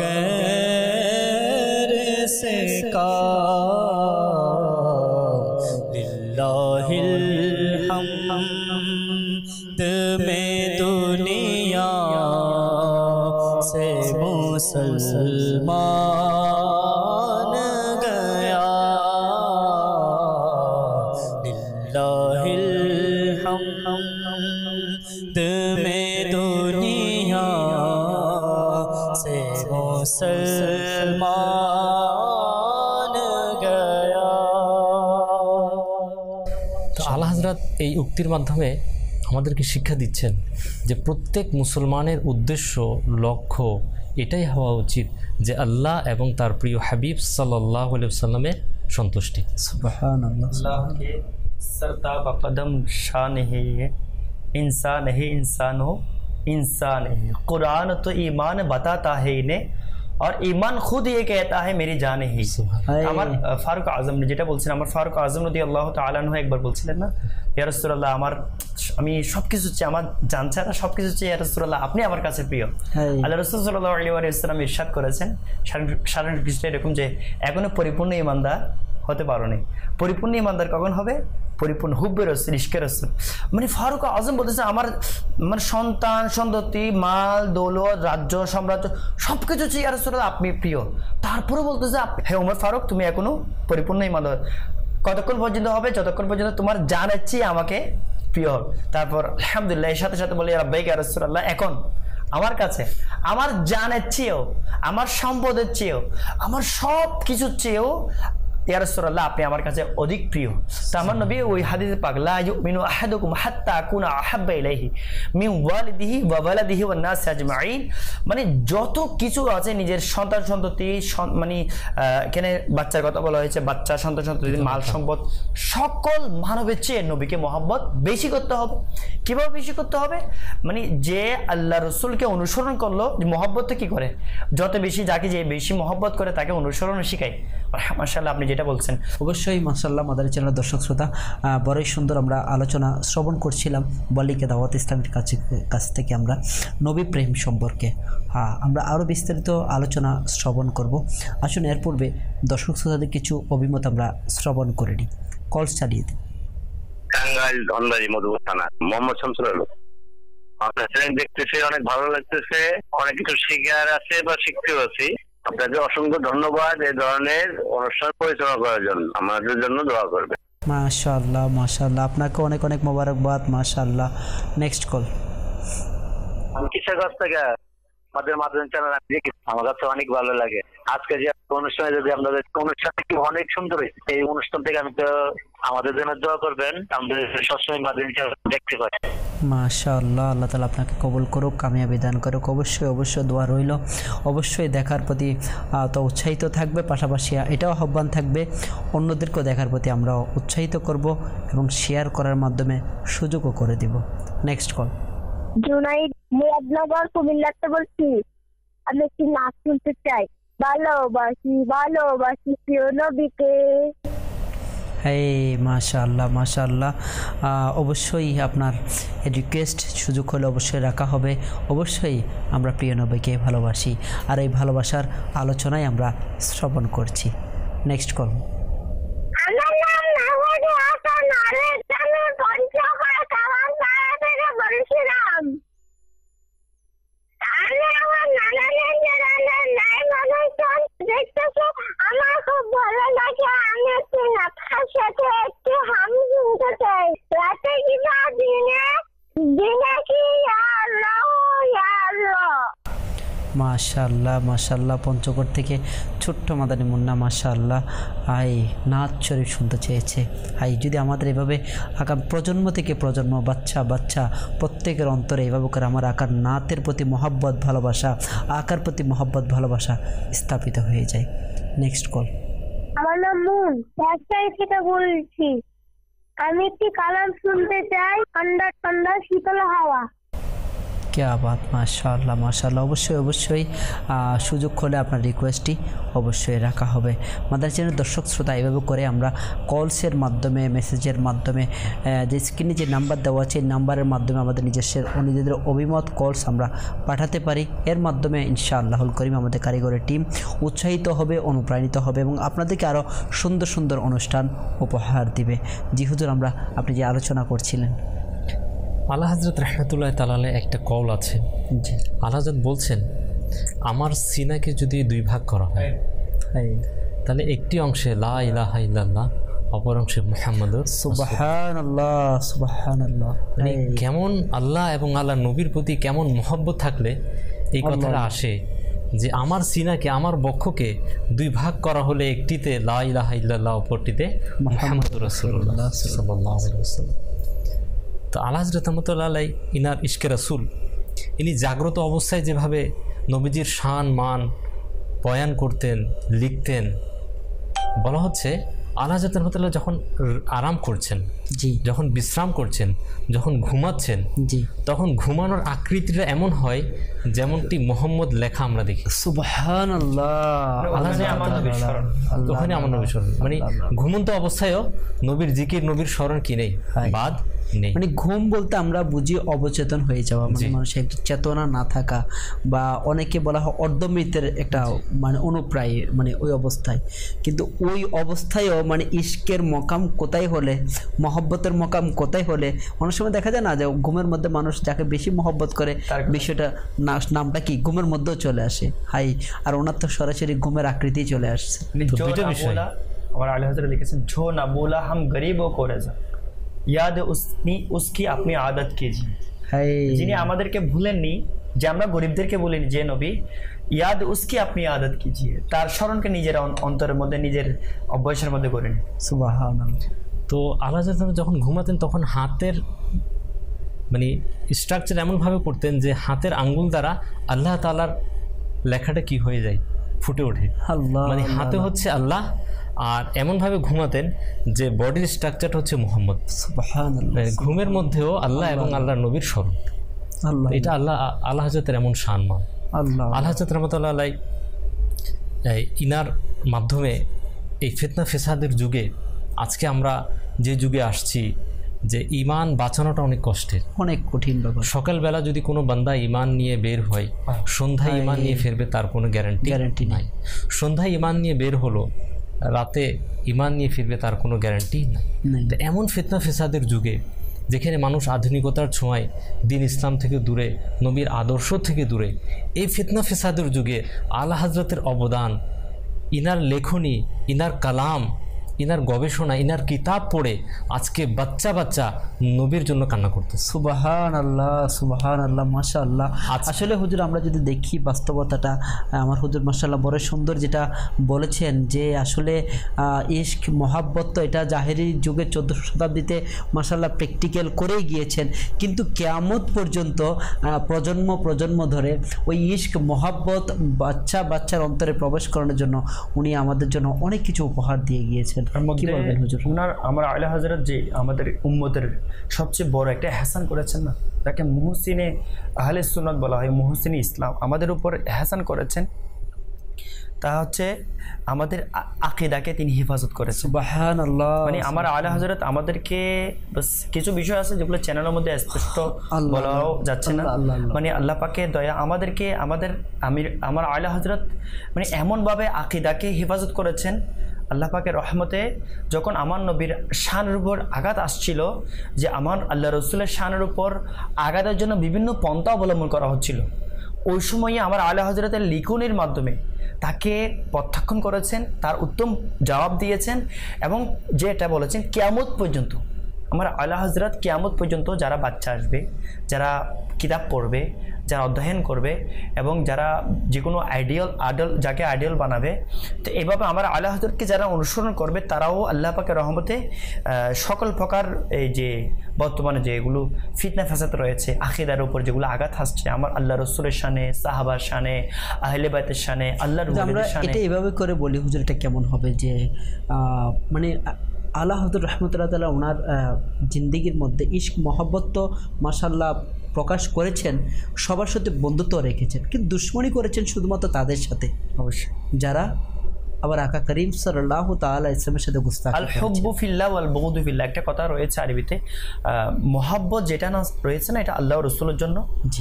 गैर से काम, लिल्लाहिल हम्द में दुनिया से मुसलमान गया, लिल्लाहिल हम्द में दुनिया से मुसलमान गया। তো আলা হযরত এই উক্তির মাধ্যমে আমাদেরকে শিক্ষা দিচ্ছেন যে প্রত্যেক মুসলমানের উদ্দেশ্য, লক্ষ্য এটাই হওয়া উচিত যে আল্লাহ এবং তার প্রিয় হাবিব সাল্লাল্লাহু আলাইহি ওয়াসাল্লামের সন্তুষ্টি। সুবহানাল্লাহ। अल्लाह के सरताब कदम शान है ये, इंसान है इंसान हो इंसान है। कुरान तो ईमान बताता है इन्हें और ईमान खुद ये कहता है मेरी जान है। আমার ফারুক আজম যেটা বলছেন, আমার ফারুক আজম রাদিয়াল্লাহু তাআলা আনহু একবার বলছিলেন না, ইয়া রাসূলুল্লাহ আমি সবকিছু চাই, আমার জান ছাড়া সবকিছু চাই ইয়া রাসূলুল্লাহ, আপনি আমার কাছে প্রিয়। আল্লাহ রাসূল সাল্লাল্লাহু আলাইহি ওয়াসাল্লাম ইরশাদ করেছেন সাধারণ কৃষ্ণ এরকম যে এখনো পরিপূর্ণ ঈমানদার হতে পারোনি। পরিপূর্ণ ঈমানদার কখন হবে? পরিপূর্ণ হুব্বে রাসূল, ইশকে রাসূল। মানে ফারুক আজম বলতেছে আমার মানে সন্তান সন্ততি, মাল দৌলত, রাজ্য সাম্রাজ্য সবকিছু চাই ইয়া রাসূলুল্লাহ, আপনি প্রিয়। তারপরে বলতেছে হে ওমর ফারুক তুমি এখনো পরিপূর্ণ ঈমানদার। কতক্ষণ পর্যন্ত হবে? যতক্ষণ পর্যন্ত তোমার জানের চেয়ে আমাকে প্রিয় হবে। তারপর আলহামদুলিল্লাহ এর সাথে সাথে বলি রাব্বাইকা ইয়া রাসূলুল্লাহ, এখন আমার কাছে আমার জানের চেয়েও, আমার সম্পদের চেয়েও, আমার সব কিছুর চেয়েও ইয়া রাসূলুল্লাহ আপনি আমার কাছে অধিক প্রিয়। তো আমার নবী ওই হাদিসে পাক লা ইউমিনু আহাদুকুম হাত্তা আকুনা আহাব্বা ইলাইহি মিন ওয়ালিদিহি ওয়া ওয়ালাদিহি ওয়ান নাস আজমাইন, মানে যত কিছু আছে নিজের সন্তান সন্ততি, মানে এখানে বাচ্চার কথা বলা হয়েছে, বাচ্চা সন্তান সন্ততি, মাল সম্পদ, সকল মানবের চেয়ে নবীকে মহব্বত বেশি করতে হবে। কিভাবে বেশি করতে হবে? মানে যে আল্লাহ রসুলকে অনুসরণ করলো, মহব্বতটা কি করে? যত বেশি যাকে যে বেশি মহব্বত করে তাকে অনুসরণ শিখায়। মাশাআল্লাহ আপনি যেটা বলছেন অবশ্যই মাশাআল্লাহ। মাদানী চ্যানেলের দর্শক শ্রোতা, বড়ই সুন্দর আমরা আলোচনা শ্রবণ করছিলাম বলিকে দাওয়াত ইসলামের কাছ থেকে আমরা নবী প্রেম সম্পর্কে। আমরা আরও বিস্তারিত আলোচনা শ্রবণ করব। আসুন এর পূর্বে দর্শক শ্রোতাদের কিছু অভিমত আমরা শ্রবণ করে নিই। কল চালিয়ে দিন। টাঙ্গাইল ধনবাড়ি মধুপুর থানা, মোহাম্মদ শামসুল আলম। আপনার চ্যানেল দেখতেছে, অনেক ভালো লাগতেছে, অনেক কিছু শিখার আছে বা শিখতেও আছি। আপনাকে অসংখ্য ধন্যবাদ এই ধরনের অনুষ্ঠান পরিচালনা করার জন্য। আমাদের জন্য দোয়া করবে। মাশাআল্লাহ মাশাআল্লাহ, আপনাকে অনেক অনেক মোবারকবাদ। মাশাআল্লাহ। Next call. আমি কিসের কাছ থেকে আমাদের মাধ্যমে চ্যানেল দেখি, আমার কাছে অনেক ভালো লাগে। আজকে যে অনুষ্ঠানে যদি আপনাদের অনুষ্ঠানটা কি অনেক সুন্দর হয়েছে, এই অনুষ্ঠান থেকে আমি তো আমাদের জন্য দোয়া করবেন, আমাদের সবসময় মাধ্যমে দেখতে পাই। মাশাআল্লাহ, আল্লাহ তাআলা আপনাকে কবুল করুক, কামিয়াবি দান করুক। অবশ্যই অবশ্যই দোয়া রইল। অবশ্যই দেখার প্রতি তো উৎসাহিত থাকবে, পাশাপাশি এটাও আহ্বান থাকবে অন্যদেরকেও দেখার প্রতি আমরা উৎসাহিত করব এবং শেয়ার করার মাধ্যমে সুযোগও করে দিব। Next call. জুনাইদ মুরাদনগর কুমিল্লাতে বলছি। আমি একটি নাচ শুনতে চাই। ভালোবাসি ভালোবাসি প্রিয় নবীকে। হ্যাঁ মাশাআল্লাহ মাশাআল্লাহ। অবশ্যই আপনার রিকোয়েস্ট সুযোগ হলে অবশ্যই রাখা হবে। অবশ্যই আমরা প্রিয় নবীকে ভালোবাসি, আর এই ভালোবাসার আলোচনায় আমরা শ্রবণ করছি। Next call. আমার নাম নাওয়াজ হাসান, আমি পঞ্চগড় কাওয়ানপাড়া থেকে বলছিলাম। আমি আমার নানানের অনুষ্ঠান দেখতেছি, আমার খুব ভালো লাগে। আমি একটি নাটকের সাথে একটি হাম শুনতে চাই। রাতে কি না দিনে, দিনে কি ইয়া আল্লাহ ইয়া আল্লাহ। মাশাআল্লাহ মাশাআল্লাহ। পঞ্চগড় থেকে ছোট্ট মাদানী মুন্না মাশাআল্লাহ নাচ শরীফ শুনতে চেয়েছে। যদি আমাদের এভাবে আগামী প্রজন্ম থেকে প্রজন্ম বাচ্চা বাচ্চা প্রত্যেকের অন্তরে এভাবে করে আমার আকার নাতের প্রতি মহব্বত ভালোবাসা, আকার প্রতি মহব্বত ভালোবাসা স্থাপিত হয়ে যায়। Next call. আমার নাম মুন, রাজশাহী থেকে বলছি। আমি একটি কালাম শুনতে চাই, ঠান্ডা ঠান্ডা শীতল হাওয়া। क्या बात माशाल्लाह माशाल्लाह। অবশ্যই অবশ্যই সুযোগ হলে আপনার রিকোয়েস্টটি অবশ্যই রাখা হবে। মাদারীচেনের দর্শক শ্রোতা, এভাবে করে আমরা কলসের মাধ্যমে, মেসেজের মাধ্যমে, যে স্ক্রিনে যে নাম্বার দেওয়া আছে এই নাম্বারের মাধ্যমে আমাদের নিজেদের অভিমত কলস আমরা পাঠাতে পারি। এর মাধ্যমে ইনশাআল্লাহুল করিম আমাদের কারিগরের টিম উৎসাহিত হবে, অনুপ্রাণিত হবে এবং আপনাদেরকে আরও সুন্দর সুন্দর অনুষ্ঠান উপহার দিবে। জি হুজুর, আপনি যে আলোচনা করছিলেন। আলা হযরত রাহমাতুল্লাহ তাআলা একটা কল আছে। জি, আলা হযরত বলছেন, আমার সিনাকে যদি দুই ভাগ করা হয় তাহলে একটি অংশে লা ইলাহা ইল্লাল্লাহ, অপর অংশে মুহাম্মাদুর সুবহানাল্লাহ সুবহানাল্লাহ। মানে কেমন আল্লাহ এবং আল্লাহ নবীর প্রতি কেমন মহব্বত থাকলে এই কথাটা আসে যে আমার সিনাকে, আমার বক্ষকে দুই ভাগ করা হলে একটিতে লা ইলাহা ইল্লাল্লাহ, অপরটিতে মুহাম্মাদুর রাসূলুল্লাহ সাল্লাল্লাহু আলাইহি ওয়াসাল্লাম। তো আলা হযরত রাহমাতুল্লাহ আলাইহি ইনার ইশকে রাসূল, ইনি জাগ্রত অবস্থায় যেভাবে নবীজির শান মান বয়ান করতেন, লিখতেন, বলা হচ্ছে আলা হযরত রাহমাতুল্লাহ যখন আরাম করছেন, জি, যখন বিশ্রাম করছেন, যখন ঘুমাচ্ছেন, জি, তখন ঘুমানোর আকৃতিটা এমন হয় যেমনটি মোহাম্মদ লেখা আমরা দেখি। সুবহানাল্লাহ। ওখানে আমার নবী স্মরণ, মানে ঘুমন্ত অবস্থায়ও নবীর জিকির, নবীর স্মরণ কি নেই, বাদ নেই। মানে ঘুম বলতে আমরা বুঝি অবচেতন হয়ে যাওয়া, মানে মানুষের একটা চেতনা না থাকা, বা অনেকে বলা হয় অর্ধমৃতের একটা মানে অনুপ্রায়, মানে ওই অবস্থায়। কিন্তু ওই অবস্থায়ও মানে ইশকের মকাম কোথায় হলে, মহব্বতের মকাম কোথায় হলে, অনেক সময় দেখা যায় না যে ঘুমের মধ্যে মানুষ যাকে বেশি মহব্বত করে বিষয়টা নামটা কি ঘুমের মধ্যেও চলে আসে। আর ওনার তো সরাসরি ঘুমের আকৃতি চলে আসছে। और आला हज़रत लिखेছেন, जो ना बोला हम गरीबों को रज़ा, याद उसकी अपनी आदत कीजिए। যিনি আমাদেরকে ভুলেননি, যে আমরা গরিবদেরকে বলিনি, যে নবী ইয়াদ উসকি আপনি আদত কিজিয়ে, তার স্মরণকে নিজের অন্তরের মধ্যে, নিজের অভ্যাসের মধ্যে করেন। সুবহানাল্লাহ। তো আল্লাহ যখন ঘুমাতেন তখন হাতের মানে স্ট্রাকচার এমনভাবে করতেন যে হাতের আঙ্গুল দ্বারা আল্লাহ তাআলার লেখাটা কি হয়ে যায়, ফুটে ওঠে। মানে হাতে হচ্ছে আল্লাহ, আর এমনভাবে ঘুমাতেন যে বডির স্ট্রাকচারটা হচ্ছে মুহাম্মদ। সুবহানাল্লাহ। ঘুমের মধ্যেও আল্লাহ এবং আল্লাহর নবীর স্মরণ, এটা আল্লাহ হযরতের এমন সম্মান। আল্লাহ হযরত রাহমাতুল্লাহ আলাইহি ইনার মাধ্যমে এই ফিতনা ফেসাদের যুগে, আজকে আমরা যে যুগে আসছি, যে ঈমান বাঁচানোটা অনেক কষ্টের, অনেক কঠিন ব্যাপার। সকালবেলা যদি কোনো বান্দা ঈমান নিয়ে বের হয়, সন্ধ্যায় ঈমান নিয়ে ফিরবে তার কোনো গ্যারান্টি নাই। সন্ধ্যায় ঈমান নিয়ে বের হলো, রাতে ঈমান নিয়ে ফিরবে তার কোনো গ্যারান্টি নাই। তো এমন ফিতনা ফেসাদের যুগে, যেখানে মানুষ আধুনিকতার ছোঁয়ায় দিন ইসলাম থেকে দূরে, নবীর আদর্শ থেকে দূরে, এই ফিতনা ফেসাদের যুগে আলা হযরতের অবদান, ইনার লেখনী, ইনার কালাম, ইনার গবেষণা, ইনার কিতাব পড়ে আজকে বাচ্চা বাচ্চা নবীর জন্য কান্না করতে। সুবহানাল্লাহ সুবহানাল্লাহ মাশাআল্লাহ। আসলে হুজুর আমরা যদি দেখি বাস্তবতাটা, আমার হুজুর মাশাআল্লাহ বড় সুন্দর যেটা বলেছেন, যে আসলে ইশক মহাব্বত তো এটা জাহেরি যুগে 14 শতাব্দীতে মাশাআল্লাহ প্র্যাকটিক্যাল করেই গিয়েছেন, কিন্তু কিয়ামত পর্যন্ত প্রজন্ম ধরে ওই ইশক মহাব্বত বাচ্চার অন্তরে প্রবেশ করানোর জন্য উনি আমাদের জন্য অনেক কিছু উপহার দিয়ে গিয়েছেন। করেছেন, কি বলবেন হুজুর? ওনার আমার আলা হযরত যে আমাদের উম্মতের সবচেয়ে বড় একটা এহসান করেছেন না, তাকে মুহসিনে আহলে সুন্নাত বলা হয়, মুহসিনে ইসলাম, আমাদের উপর এহসান করেছেন, তা হচ্ছে আমাদের আকীদাকে তিনি হেফাজত করেছেন। সুবহানাল্লাহ। মানে আমার আলা হযরত আমাদেরকে বাস কিছু বিষয় আছে যেগুলো চ্যানেলের মধ্যে স্পষ্ট বলাও যাচ্ছে না, মানে আল্লাহ পাকের দয়া আমাদেরকে আমার আলা হযরত মানে এমনভাবে আকীদাকে হেফাজত করেছেন আল্লাহ পাকের রহমতে। যখন আমার নবীর শানের উপর আঘাত আসছিল, যে আমার আল্লাহ রসুলের শানের উপর আঘাতের জন্য বিভিন্ন পন্থা অবলম্বন করা হচ্ছিল, ওই সময়ে আমার আলা হযরতের লিখনের মাধ্যমে তাকে প্রত্যাখ্যান করেছেন, তার উত্তম জবাব দিয়েছেন, এবং যেটা বলেছেন কিয়ামত পর্যন্ত আমার আলা হযরত কিয়ামত পর্যন্ত যারা বাচ্চা আসবে, যারা কিতাব পড়বে, যারা অধ্যয়ন করবে, এবং যারা যে কোনো আইডিয়াল যাকে আইডিয়াল বানাবে, তো এভাবে আমার আলা হযরতকে যারা অনুসরণ করবে তারাও আল্লাহ পাকের রহমতে সকল প্রকার এই যে বর্তমানে যেগুলো ফিতনা ফাসাদ রয়েছে আকিদার উপর যেগুলো আঘাত আসছে আমার আল্লাহ রসুলের শানে, সাহাবার শানে, আহলে বাইতের শানে, আল্লাহর ওলিদের শানে, এটা এভাবে করে বলি হুজুর, এটা কেমন হবে যে মানে আলা হযরত রাহমাতুল্লাহ তাআলা ওনার জিন্দেগির মধ্যে ইশক মহব্বত তো মাশাআল্লাহ প্রকাশ করেছেন, সবার সাথে বন্ধুত্ব রেখেছেন, কিন্তু দুশ্মনী করেছেন শুধুমাত্র তাদের সাথে অবশ্যই যারা আবার আকা করিম সাল্লাল্লাহু তাআলা আলাইহি ওয়াসাল্লামের সাথে গুস্তাখি। আল হুব্বু ফিল্লাহ ওয়াল বুগদু ফিল্লাহ, একটা কথা রয়েছে আরবিতে, মহব্বত যেটা না রয়েছে না এটা আল্লাহ রাসূলের জন্য,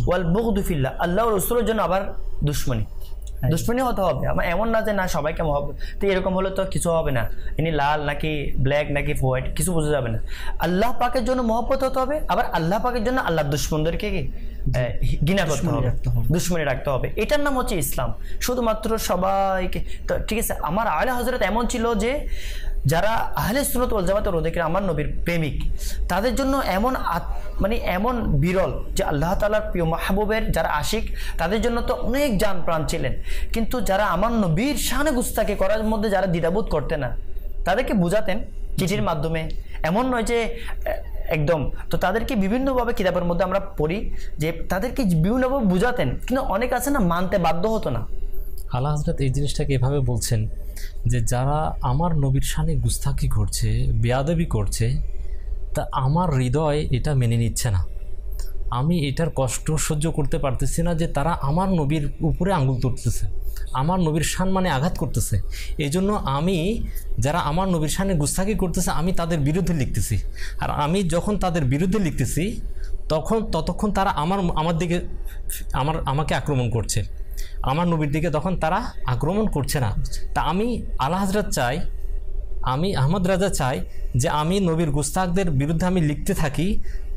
ওয়াল বুগদু ফিল্লাহ আল্লাহ রাসূলের জন্য আবার দুশ্মনী হতে হবে। আমার এমন না যে না সবাইকে মহব্বত, তো এরকম হলে তো কিছু হবে না, ইনি লাল নাকি ব্ল্যাক নাকি হোয়াইট কিছু বোঝা যাবে না। আল্লাহ পাকের জন্য মহব্বত হতে হবে, আবার আল্লাহ পাকের জন্য আল্লাহ দুশ্মনদেরকে ঘৃণা করতে হবে, দুশ্মনী রাখতে হবে। এটার নাম হচ্ছে ইসলাম। শুধুমাত্র সবাইকে তো ঠিক আছে। আমার আলা হযরত এমন ছিল যে যারা আহলে সুন্নাত ওয়াল জামাতের ওদেরকে আমার নবীর প্রেমিক, তাদের জন্য এমন মানে এমন বিরল যে আল্লাহ তাআলার প্রিয় মাহবুবের যারা আশিক তাদের জন্য তো অনেক জান প্রাণ ছিলেন, কিন্তু যারা আমার নবীর শানে গুস্তাখি করার মধ্যে যারা দ্বিধাবোধ করতেন না তাদেরকে বুঝাতেন চিঠির মাধ্যমে, এমন নয় যে একদম, তো তাদেরকে বিভিন্নভাবে কিতাবের মধ্যে আমরা পড়ি যে তাদেরকে বিভিন্নভাবে বুঝাতেন, কিন্তু অনেক আছে না মানতে বাধ্য হতো না। আলা হযরত এই জিনিসটাকে এভাবে বলছেন যে যারা আমার নবীর শানে গুস্তাখি করছে, বেয়াদবি করছে, তা আমার হৃদয় এটা মেনে নিচ্ছে না, আমি এটার কষ্ট সহ্য করতে পারতেছি না যে তারা আমার নবীর উপরে আঙ্গুল তুলতেছে, আমার নবীর শান মানে আঘাত করতেছে। এই জন্য আমি যারা আমার নবীর শানে গুস্তাখি করতেছে আমি তাদের বিরুদ্ধে লিখতেছি, আর আমি যখন তাদের বিরুদ্ধে লিখতেছি ততক্ষণ তারা আমার দিকে আমাকে আক্রমণ করছে, আমার নবীর দিকে তখন তারা আক্রমণ করছে না। তা আমি আলা হযরত চাই, আমি আহমদ রাজা চাই যে আমি নবীর গুস্তাখদের বিরুদ্ধে আমি লিখতে থাকি,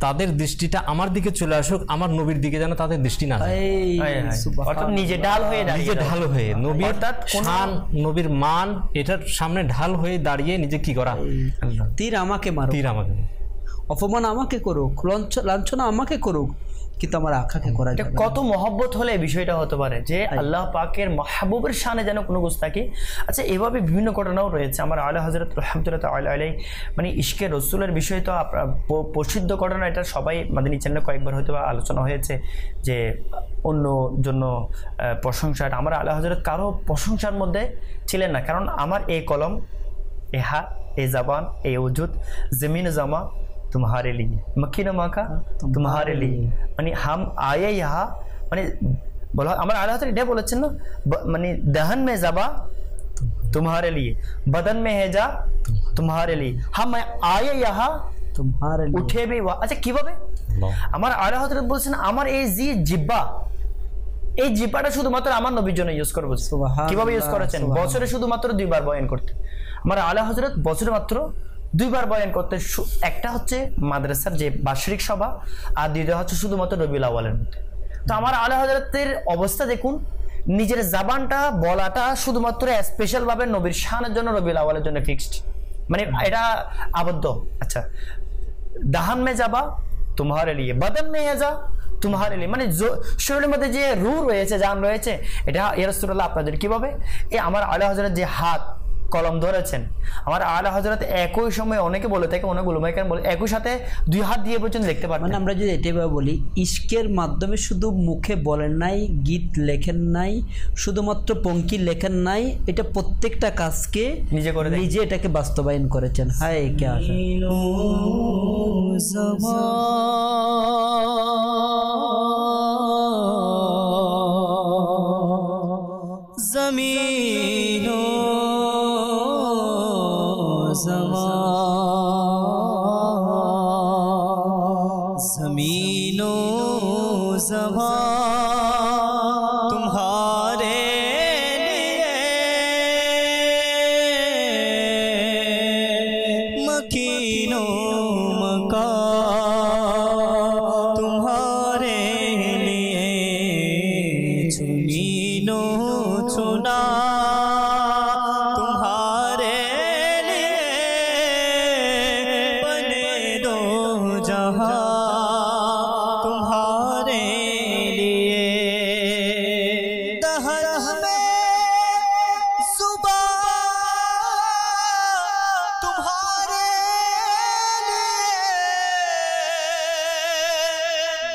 তাদের দৃষ্টিটা আমার দিকে চলে আসুক, আমার নবীর দিকে যেন তাদের দৃষ্টি না যায়, অর্থাৎ নিজে ঢাল হয়ে নবীর শান, নবীর মান এটার সামনে ঢাল হয়ে দাঁড়িয়ে নিজে কি করা, তীর আমাকে মারো, অপমান আমাকে করুক, লাঞ্ছনা আমাকে করুক, কিন্তু আমার আখাকে করা যাবে না। কত মহব্বত হলে বিষয়টা হতে পারে যে আল্লাহ পাকের মাহবুবের শানে যেন কোনো গুস্তাখি। আচ্ছা, এভাবে বিভিন্ন ঘটনাও রয়েছে। আমার আলা হযরত রাহমাতুল্লাহ তাআলা আলাইহি মানে ইশকে রসুলের বিষয় তো প্রসিদ্ধ ঘটনা, এটা সবাই মাদানী চ্যানেলে কয়েকবার হয়তো আলোচনা হয়েছে যে অন্য জন্য প্রশংসা। আমার আলা হযরত কারো প্রশংসার মধ্যে ছিলেন না, কারণ আমার এই কলম, এ হাত, এই জবান, এই ওজুদ, জমিন জমা तुम्हारे लिए, मक्खी न माका तुम्हारे लिए, মানে हम आए यहाँ মানে বলা আমার আলা হযরত এটা বলেছেন না, মানে দহন में ज़बा तुम्हारे लिए, बदन में है जा तुम्हारे लिए, हम आए यहाँ तुम्हारे लिए, উঠে भी। আচ্ছা কিভাবে আমার আলা হযরত বলছেন আমার এই জিহ্বা, এই জিহ্বাটা শুধুমাত্র আমার নবীর জন্য ইউজ করব। কিভাবে ইউজ করেছেন? বছরে শুধুমাত্র 2 বার বয়ান করতে আমার আলা হযরত বছরে মাত্র 2 বার বয়ান করতে। একটা হচ্ছে মাদ্রাসার যে বার্ষিক সভা, আর দ্বিতীয় হচ্ছে শুধুমাত্র রবিউল আউয়ালের মধ্যে। তো আমার আলা হযরতের অবস্থা দেখুন, নিজের জাবানটা বলাটা শুধুমাত্র স্পেশাল ভাবে নবীর শানের জন্য, রবিউল আউয়ালের জন্য ফিক্সড, মানে এটা আবদ্ধ। আচ্ছা, দাহান মে যাবা তোমারে লিয়ে, বদন মে হেজা তোমারে লিয়ে, মানে শরীরের মধ্যে যে রূহ রয়েছে, জান রয়েছে, এটা ইয়া রাসূলুল্লাহ আপনাদের কিভাবে এই আমার আলা হযরত যে হাত, কলম ধরেছেন। আমার আলা হযরত একই সময় অনেকে বলে থাকে, অনেক উলামায়ে কেরাম বলে একই সাথে 2 হাত দিয়ে পর্যন্ত লিখতে পারতেন। মানে আমরা যদি এটাই বলি ইশকের মাধ্যমে শুধু মুখে বলেন নাই, গীত লেখেন নাই, শুধুমাত্র পঙ্ক্তি লেখেন নাই, এটা প্রত্যেকটা কাজকে নিজে এটাকে বাস্তবায়ন করেছেন। হায় কে আসে ज़मीनो ज़मीनो ज़मान तुम्हारे लिए मकीनो मका तुम्हारे लिए चुनीनो चुना तुम्हारे लिए बने दो जहां तुम्हारे लिए दहर में सुबह तुम्हारे लिए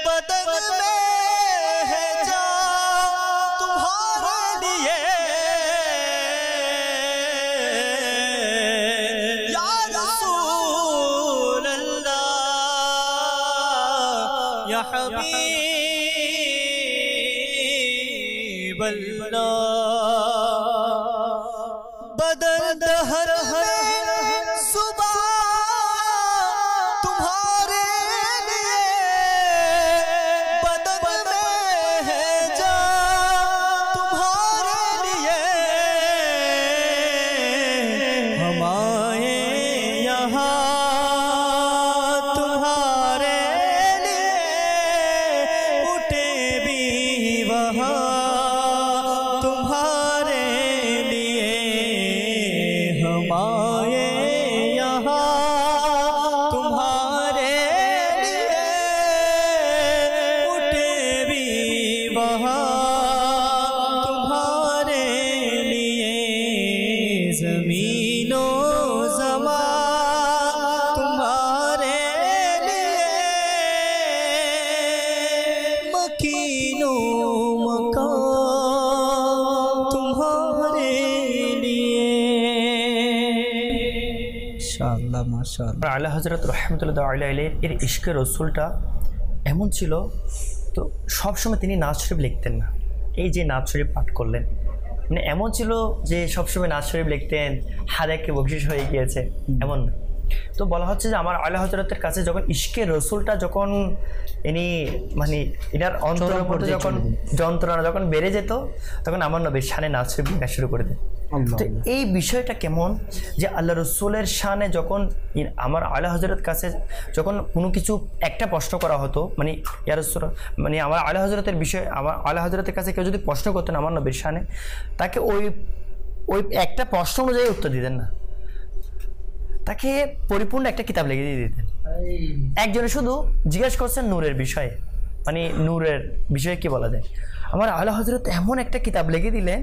बदन में है जान तुम्हारे लिए या रसूल अल्लाह या हबीब अल्लाह बदल दहर है सुबह तुम्हारे लिए बदन में है जान तुम्हारे लिए हम आए यहाँ तुम्हारे लिए उठे भी वहाँ तुम्हारे लिए हम आए यहाँ तुम्हारे लिए उठे भी वहाँ तुम्हारे लिए ज़मीनो ज़मान तुम्हारे लिए मकीनो मकान तुम्हारे लिए মাশাআল্লাহ মাশাআল্লাহ। আলা হযরত রাহমাতুল্লাহি আলাইহি এর ইশকে রসুলটা এমন ছিল, তো সবসময় তিনি নাজ শরীফ লিখতেন না। এই যে নাজ শরীফ পাঠ করলেন, মানে এমন ছিল যে সবসময় নাজ শরীফ লিখতেন, হারেকে বকশিশ হয়ে গিয়েছে এমন না। তো বলা হচ্ছে যে আমার আলা হযরতের কাছে যখন ইশকে রসুলটা যখন ইনি মানে এনার অন্তরের মধ্যে যখন যন্ত্রণা যখন বেড়ে যেত, তখন আমার নবীর শানে নাজ শরীফ লেখা শুরু করে দেন। তো এই বিষয়টা কেমন যে আল্লাহ রসুলের শানে যখন আমার আলা হযরত কাছে যখন কোনো কিছু একটা প্রশ্ন করা হতো, মানে ইয়া রাসূল মানে আমার আলা হযরতের বিষয়ে আমার আলা হযরতের কাছে কেউ যদি প্রশ্ন করতেন আমার নবীর শানে, তাকে ওই একটা প্রশ্ন অনুযায়ী উত্তর দিতেন না, তাকে পরিপূর্ণ একটা কিতাব লিখে দিয়ে দিতেন। একজনে শুধু জিজ্ঞেস করছেন নূরের বিষয়ে, মানে নূরের বিষয়ে কি বলা যায়, আমার আলা হযরত এমন একটা কিতাব লিখে দিলেন,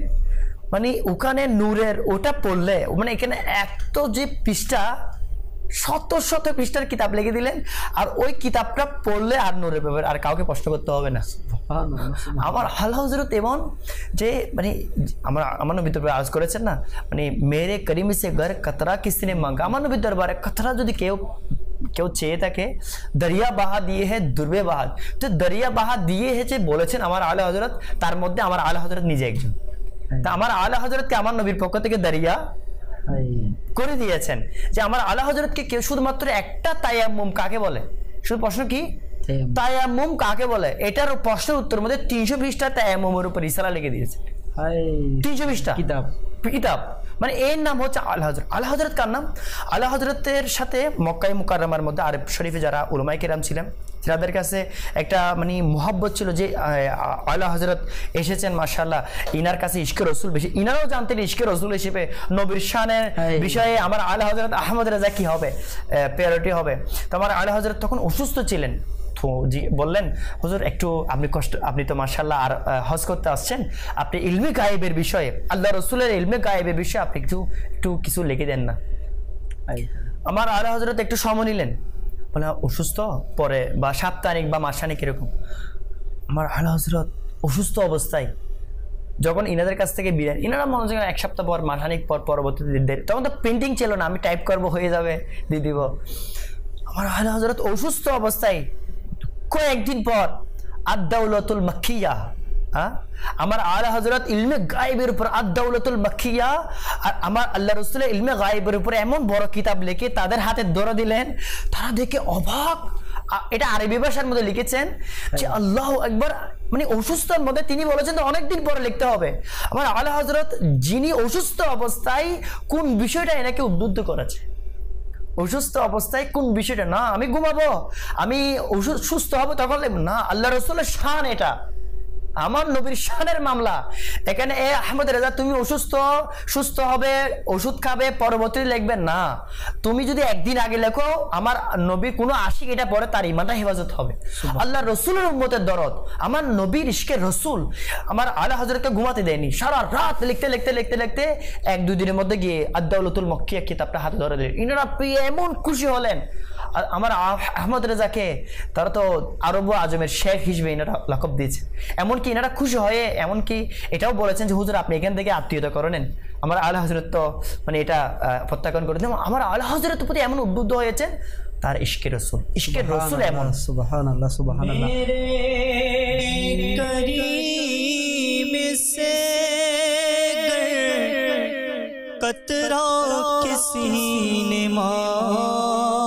মানে ওখানে নূরের ওটা পড়লে মানে এখানে এত যে পৃষ্ঠা, শত শত পৃষ্ঠার কিতাব লিখে দিলেন, আর ওই কিতাবটা পড়লে আর নূরের ব্যাপারে আর কাউকে প্রশ্ন করতে হবে না। আমার আলা হযরত এমন যে মানে আমার নবী দরবারে আরজ করেছেন না, মানে মেরে করিম সে ঘর কতরা কিসনে মাঙ্গা, আমার নবীর দরবারে কতরা যদি কেউ চেয়ে থাকে, দরিয়া বাহা দিয়ে হে দুর্বে বাহা, তো দরিয়া বাহা দিয়ে হে যে বলেছেন আমার আলা হযরত, তার মধ্যে আমার আলা হযরত নিজে একজন। তা আমার আলা হযরতকে আমার নবীর পক্ষ থেকে দরিয়া করে দিয়েছেন, যে আমার আলা হযরতকে কেউ শুধুমাত্র একটা তায়াম্মুম কাকে বলে, শুধু প্রশ্ন কি তায়াম্মুম কাকে বলে, এটার প্রশ্নের উত্তর মধ্যে 300 পৃষ্ঠা তায়াম্মুমের উপর রিসালা লিখে দিয়েছে। 300 পৃষ্ঠা কিতাব, মানে এর নাম হচ্ছে আলা হযরত। আলা হযরত কার নাম? আলা হযরতের সাথে মক্কায়ে মুকাররমার মধ্যে আরব শরীফে যারা উলামায়ে কেরাম ছিলেন, তাদের কাছে একটা মানে মুহাব্বত ছিল যে আলা হযরত এসেছেন, মাশাআল্লাহ ইনার কাছে ইশকে রসুল বেশি, ইনারাও জানতেন ইশকে রসুল হিসেবে নবীর শানের বিষয়ে আমার আলা হযরত আহমদ রাজা কি হবে, প্রায়োরিটি হবে। তো আমার আলা হযরত তখন অসুস্থ ছিলেন, তো জি বললেন হুজুর একটু আপনি তো মাশাআল্লাহ আর হজ করতে আসছেন, আপনি ইলমে গায়েবের বিষয়ে আল্লাহ রসুলের ইলমে গায়েবের বিষয়ে আপনি একটু কিছু লিখে দেন না। আমার আলা হযরত একটু সময় নিলেন, বলে অসুস্থ পরে বা সাপ্তাহিক বা মাসখানেক এরকম। আমার আলা হযরত অসুস্থ অবস্থায় যখন ইনাদের কাছ থেকে বিদায়, ইনারা মনে হচ্ছে 1 সপ্তাহ পর মাসখানেক পর পরবর্তীতে, তখন তো প্রিন্টিং ছিল না, আমি টাইপ করবো হয়ে যাবে দিয়ে দিব। আমার আলা হযরত অসুস্থ অবস্থায় কয়েকদিন পর আদ-দাওলাতুল মাক্কিয়া, আমার আলা হযরত ইলমে গায়েবের উপর আদ-দাওলাতুল মাক্কিয়া আর আমার আল্লাহ রাসূলের ইলমে গায়েবের উপর এমন বড় কিতাব লিখে তাদের হাতে ধরে দিলেন। তারা দেখে অবাক, এটা আরবি ভাষার মধ্যে লিখেছেন যে আল্লাহু আকবার, মানে অসুস্থতার মধ্যে তিনি বলেছেন তো অনেকদিন পরে লিখতে হবে। আমার আলা হযরত যিনি অসুস্থ অবস্থায় কোন বিষয়টা এনাকে উদ্বুদ্ধ করেছে, অসুস্থ অবস্থায় কোন বিষয়টা, না আমি ঘুমাবো, আমি সুস্থ হবো তখন না, আল্লাহ রাসূলের শান, এটা আমার নবীর শানের মামলা। এখানে এ আহমদ রেজা তুমি সুস্থ হবে, ওষুধ খাবে, পরবর্তীতে লিখবে না। তুমি যদি একদিন আগে লেখো আমার নবী কোনো আশিক এটা পরে তার ইমানটা হেফাজত হবে। আল্লাহ রসুলের উম্মতের দরদ, আমার নবীর ইশকের রসুল আমার আলা হযরতকে ঘুমাতে দেয়নি, সারা রাত লিখতে লিখতে লিখতে লিখতে 1-2 দিনের মধ্যে গিয়ে আদ-দাওলাতুল মাক্কিয়া কিতাবটা হাতে ধরে দিলেন। ইনারা এমন খুশি হলেন। আর আমার আহমদ রেজাকে তারা তো আরব আজমের শেখ হিসেবে ইনারা লাকব দিয়েছে। এমনকি ইনারা খুশি হয়ে এমনকি এটাও বলেছেন যে হুজুর আপনি এখান থেকে আত্মীয়তা করে নেন। আমার আলা হযরত তো মানে এটা প্রত্যাখ্যান করে দেন। আমার আলা হযরতের প্রতি এমন উদ্বুদ্ধ হয়েছেন তার ইশকের রসুল এমন। সুবহানাল্লাহ সুবহানাল্লাহ। करीम से कतरा किसी ने मांगा,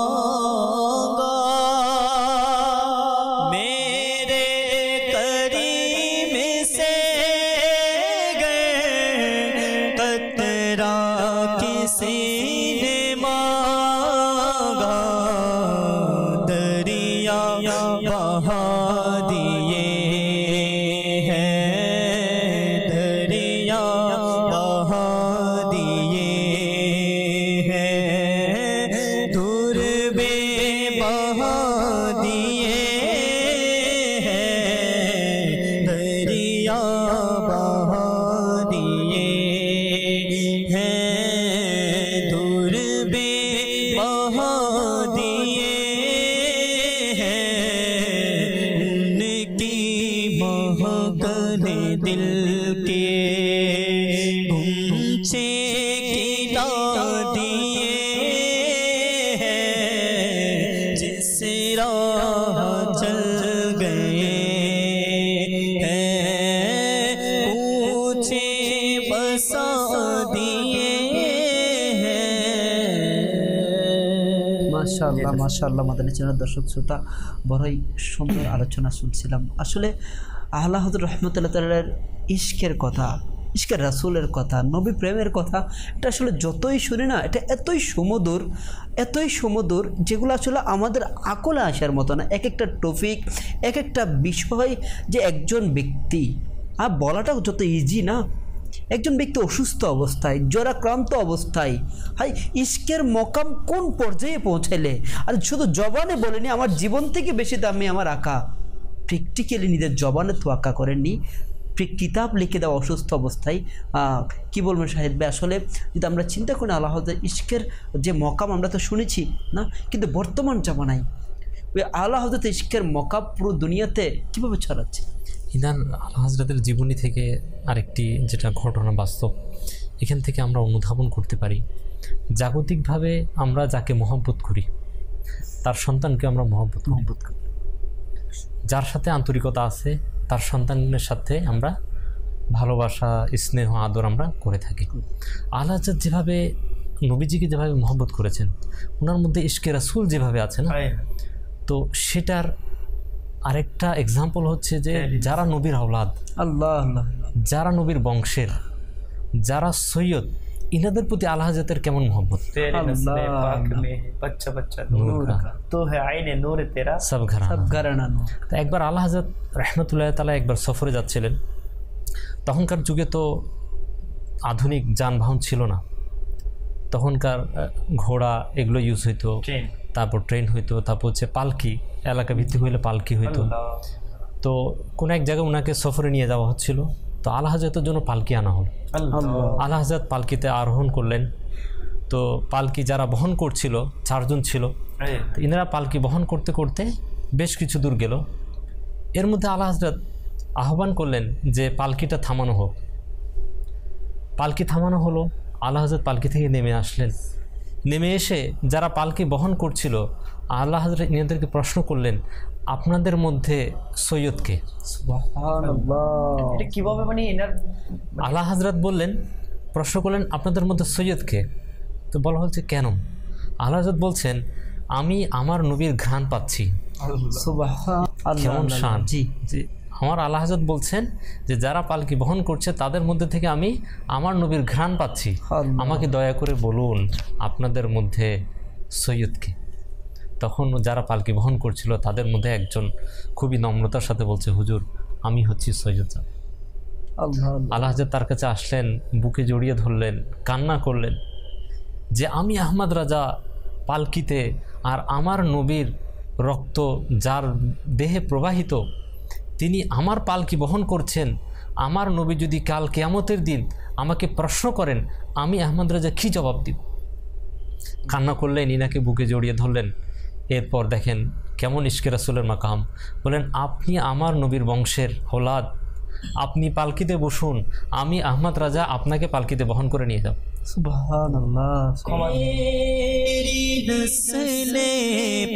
मेरे करीम से कतरा किसी ने मांगा, दरिया बहा दिए মাশাআল্লাহ মাশাআল্লাহ। মাদানী চ্যানেল দর্শক শ্রোতা, বড়ই সুন্দর আলোচনা শুনছিলাম। আসলে আলা হযরত রাহমাতুল্লাহ তাআলার ইশকের কথা, ইশকের রাসূলের কথা, নবী প্রেমের কথা, এটা আসলে যতই শুনি না এটা এতই সুমধুর যেগুলো আসলে আমাদের আকলে আসার মতো না। এক একটা টপিক, এক একটা বিষয় যে একজন ব্যক্তি বলাটাও যত ইজি না, একজন ব্যক্তি অসুস্থ অবস্থায়, জ্বরাক্রান্ত অবস্থায়, হাই ইশকের মকাম কোন পর্যায়ে পৌঁছাইলে, আর শুধু জবানে বলেনি, আমার জীবন থেকে বেশি দামি আমার আকা, প্র্যাকটিক্যালি নিজের জবানে তো আঁকা করেননি, কিতাব লিখে দেওয়া অসুস্থ অবস্থায়। কি বলবেন শাহিদ ভাই, আসলে যদি আমরা চিন্তা করি আল্লাহ ইশকের যে মকাম আমরা তো শুনেছি না, কিন্তু বর্তমান জামানায় ওই আল্লাহ হযরত ইশকের মকাম পুরো দুনিয়াতে কীভাবে ছড়াচ্ছে? ইদান আলা হযরতের জীবনী থেকে আরেকটি যেটা ঘটনা বাস্তব, এখান থেকে আমরা অনুধাবন করতে পারি জাগতিকভাবে আমরা যাকে মহব্বত করি তার সন্তানকে আমরা মহব্বত করি, যার সাথে আন্তরিকতা আছে তার সন্তানের সাথে আমরা ভালোবাসা, স্নেহ, আদর আমরা করে থাকি। আলা হযরত যেভাবে নবীজিকে যেভাবে মহব্বত করেছেন, ওনার মধ্যে ইশকে রাসূল যেভাবে আছে না, তো সেটার আরেকটা এক্সাম্পল হচ্ছে যে যারা নবীর আওলাদ, আল্লাহ আল্লাহ, যারা নবীর বংশের, যারা সৈয়দ, ইনাদের প্রতি আলা হযরতের কেমন মহব্বত। একবার আলা হযরত রাহমাতুল্লাহ তাআলা একবার সফরে যাচ্ছিলেন, তখনকার যুগে তো আধুনিক যানবাহন ছিল না, তখনকার ঘোড়া এগুলো ইউজ হইতো, তারপর ট্রেন হইতো, তারপর হচ্ছে পালকি, এলাকা ভিত্তিক হইলে পালকি হইতো। তো কোনো এক জায়গায় ওনাকে সফরে নিয়ে যাওয়া হচ্ছিল, তো আলা হযরতের জন্য পালকি আনা হলো। আলা হযরত পালকিতে আরোহণ করলেন। তো পালকি যারা বহন করছিল 4 জন ছিল, ইনারা পালকি বহন করতে করতে বেশ কিছু দূর গেল। এর মধ্যে আলা হযরত আহ্বান করলেন যে পালকিটা থামানো হোক। পালকি থামানো হলো। আলা হযরত পালকি থেকে নেমে আসলেন। নেমে এসে যারা পালকি বহন করছিল আলা হযরত ইনাদেরকে প্রশ্ন করলেন, আপনাদের মধ্যে সৈয়দকে? এটা কিভাবে মানে এনার আলা হযরত বললেন, প্রশ্ন করলেন আপনাদের মধ্যে সৈয়দকে? তো বলা হচ্ছে কেন? আলা হযরত বলছেন, আমি আমার নবীর ঘ্রাণ পাচ্ছি। কেমন শান! জি, আমার আলা হযরত বলছেন যে যারা পালকি বহন করছে তাদের মধ্যে থেকে আমি আমার নবীর ঘ্রাণ পাচ্ছি, আমাকে দয়া করে বলুন আপনাদের মধ্যে সৈয়দকে? তখন যারা পালকি বহন করছিল তাদের মধ্যে একজন খুবই নম্রতার সাথে বলছে, হুজুর আমি হচ্ছি সৈয়দ সাহেব। আলা হযরত তার কাছে আসলেন, বুকে জড়িয়ে ধরলেন, কান্না করলেন যে আমি আহমদ রাজা পালকিতে, আর আমার নবীর রক্ত যার দেহে প্রবাহিত, তিনি আমার পালকি বহন করছেন। আমার নবী যদি কাল কিয়ামতের দিন আমাকে প্রশ্ন করেন, আমি আহমদ রাজা কী জবাব দিব? কান্না করলেন, ইনাকে বুকে জড়িয়ে ধরলেন। এরপর দেখেন কেমন ইশকে রাসূলের মাকাম। বলেন, আপনি আমার নবীর বংশের হলাদ, আপনি পালকিতে বসুন, আমি আহমদ রাজা আপনাকে পালকিতে বহন করে নিয়ে যাব। সুবহানাল্লাহ। तेरी नस्ले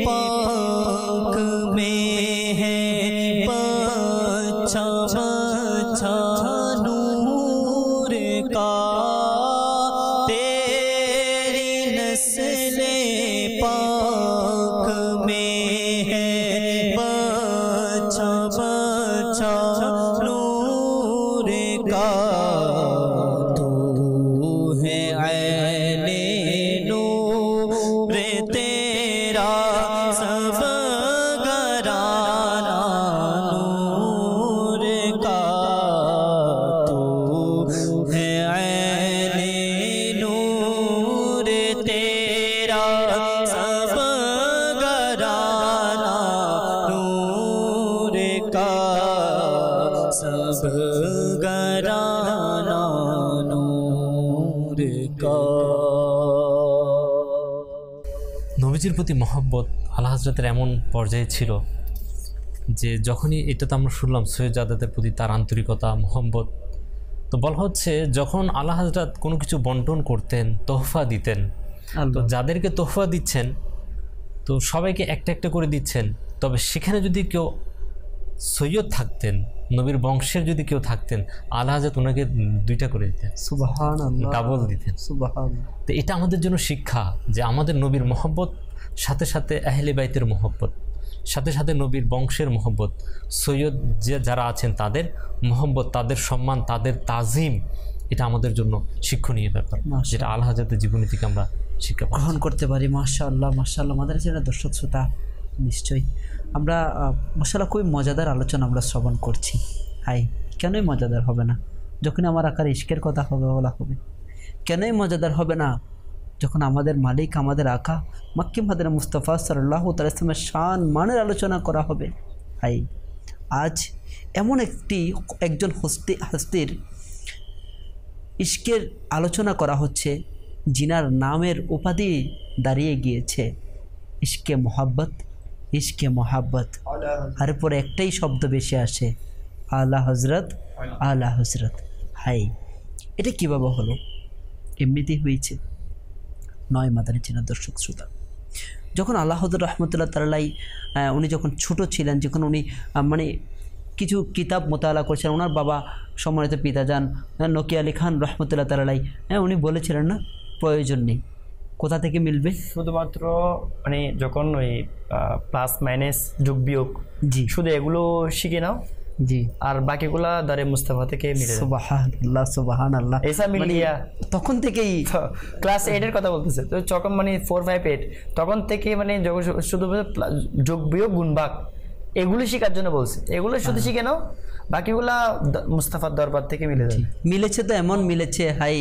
पाक में है बच्चा बच्चा नूर का, तेरी नस्ले पाक में है बच्चा बच्चा नूर का, तू है ऐने नूर तेरा सब घराना नूर का, तू है ऐने नूर तेरा सब घराना नूर का, सब घराना नूर का। নবীজির প্রতি মহব্বত আলা হযরতের এমন পর্যায়ে ছিল যে যখনই এটা তো আমরা শুনলাম সৈয়দজাদাদের প্রতি তার আন্তরিকতা, মহব্বত, তো বলা হচ্ছে যখন আলা হযরত কোনো কিছু বন্টন করতেন, তোহফা দিতেন, তো যাদেরকে তোহফা দিচ্ছেন তো সবাইকে একটা একটা করে দিচ্ছেন, তবে সেখানে যদি কেউ সৈয়দ থাকতেন, নবীর বংশের যদি কেউ থাকতেন, আলা হযরত ওনাকে 2টা করে দিতেন, সুবহানাল্লাহ, ডাবল দিতেন। সুবহানাল্লাহ। তো এটা আমাদের জন্য শিক্ষা যে আমাদের নবীর মহব্বত সাথে সাথে আহলে বাইতের মহব্বত, সাথে সাথে নবীর বংশের মহব্বত, সৈয়দ যারা আছেন তাদের মহব্বত, তাদের সম্মান, তাদের তাজিম, এটা আমাদের জন্য শিক্ষণীয় ব্যাপার, যেটা আলা হযরতের জীবনী থেকে আমরা শিক্ষা গ্রহণ করতে পারি। মাশাআল্লাহ, মাশাআল্লাহ। আমাদের যারা দর্শক শ্রোতা, নিশ্চয়ই আমরা মাশাআল্লাহ খুবই মজাদার আলোচনা আমরা শ্রবণ করছি। হাই, কেনই মজাদার হবে না যখন আমার আকার ইশকের কথা হবে, বলা হবে? কেনই মজাদার হবে না যখন আমাদের মালিক, আমাদের আকা মাক্কি মাদরে মুস্তাফা সাল্লাল্লাহু তাআলা ইসলামের শান মানের আলোচনা করা হবে। হাই, আজ এমন একজন হস্তির ইশকের আলোচনা করা হচ্ছে যিনার নামের উপাধি দাঁড়িয়ে গিয়েছে ইশকে মোহাব্বত, ইশকে মোহাব্বত। আর পরে একটাই শব্দ বেশি আসে, আলা হযরত, আলা হযরত। হাই, এটা কীভাবে হলো? এমনিতেই হয়েছে নয় মাদানী চেনার দর্শক শ্রোতা। যখন আল্লাহ হযরত রহমতুল্লাহ তাআলাই উনি যখন ছোট ছিলেন, যখন উনি মানে কিছু কিতাব মোতালা করছিলেন, ওনার বাবা সম্মানিত পিতাজান নকি আলী খান রহমতুল্লাহ তাআলাই উনি বলেছিলেন না প্রয়োজন নেই, কোথা থেকে মিলবে? শুধুমাত্র মানে যখন ওই প্লাস মাইনাস যোগ বিয়োগ, জি, শুধু এগুলো শিখে নাও, জি, আর বাকিগুলা দারে মুস্তাফা থেকে মিলে। সুবহানাল্লাহ, সুবহানাল্লাহ। এসা মিলিয়া তখন থেকেই ক্লাস 8 এর কথা বলতেছে, তো যখন মানে 4, 5, 8 তখন থেকে মানে শুধু যোগ বিয়োগ গুণ ভাগ এগুলো শেখার জন্য বলছে, এগুলো শুধু শিখে নাও, বাকিগুলা মুস্তাফার দরবার থেকে মিলে যাবে। মিলেছে তো এমন মিলেছে, হাই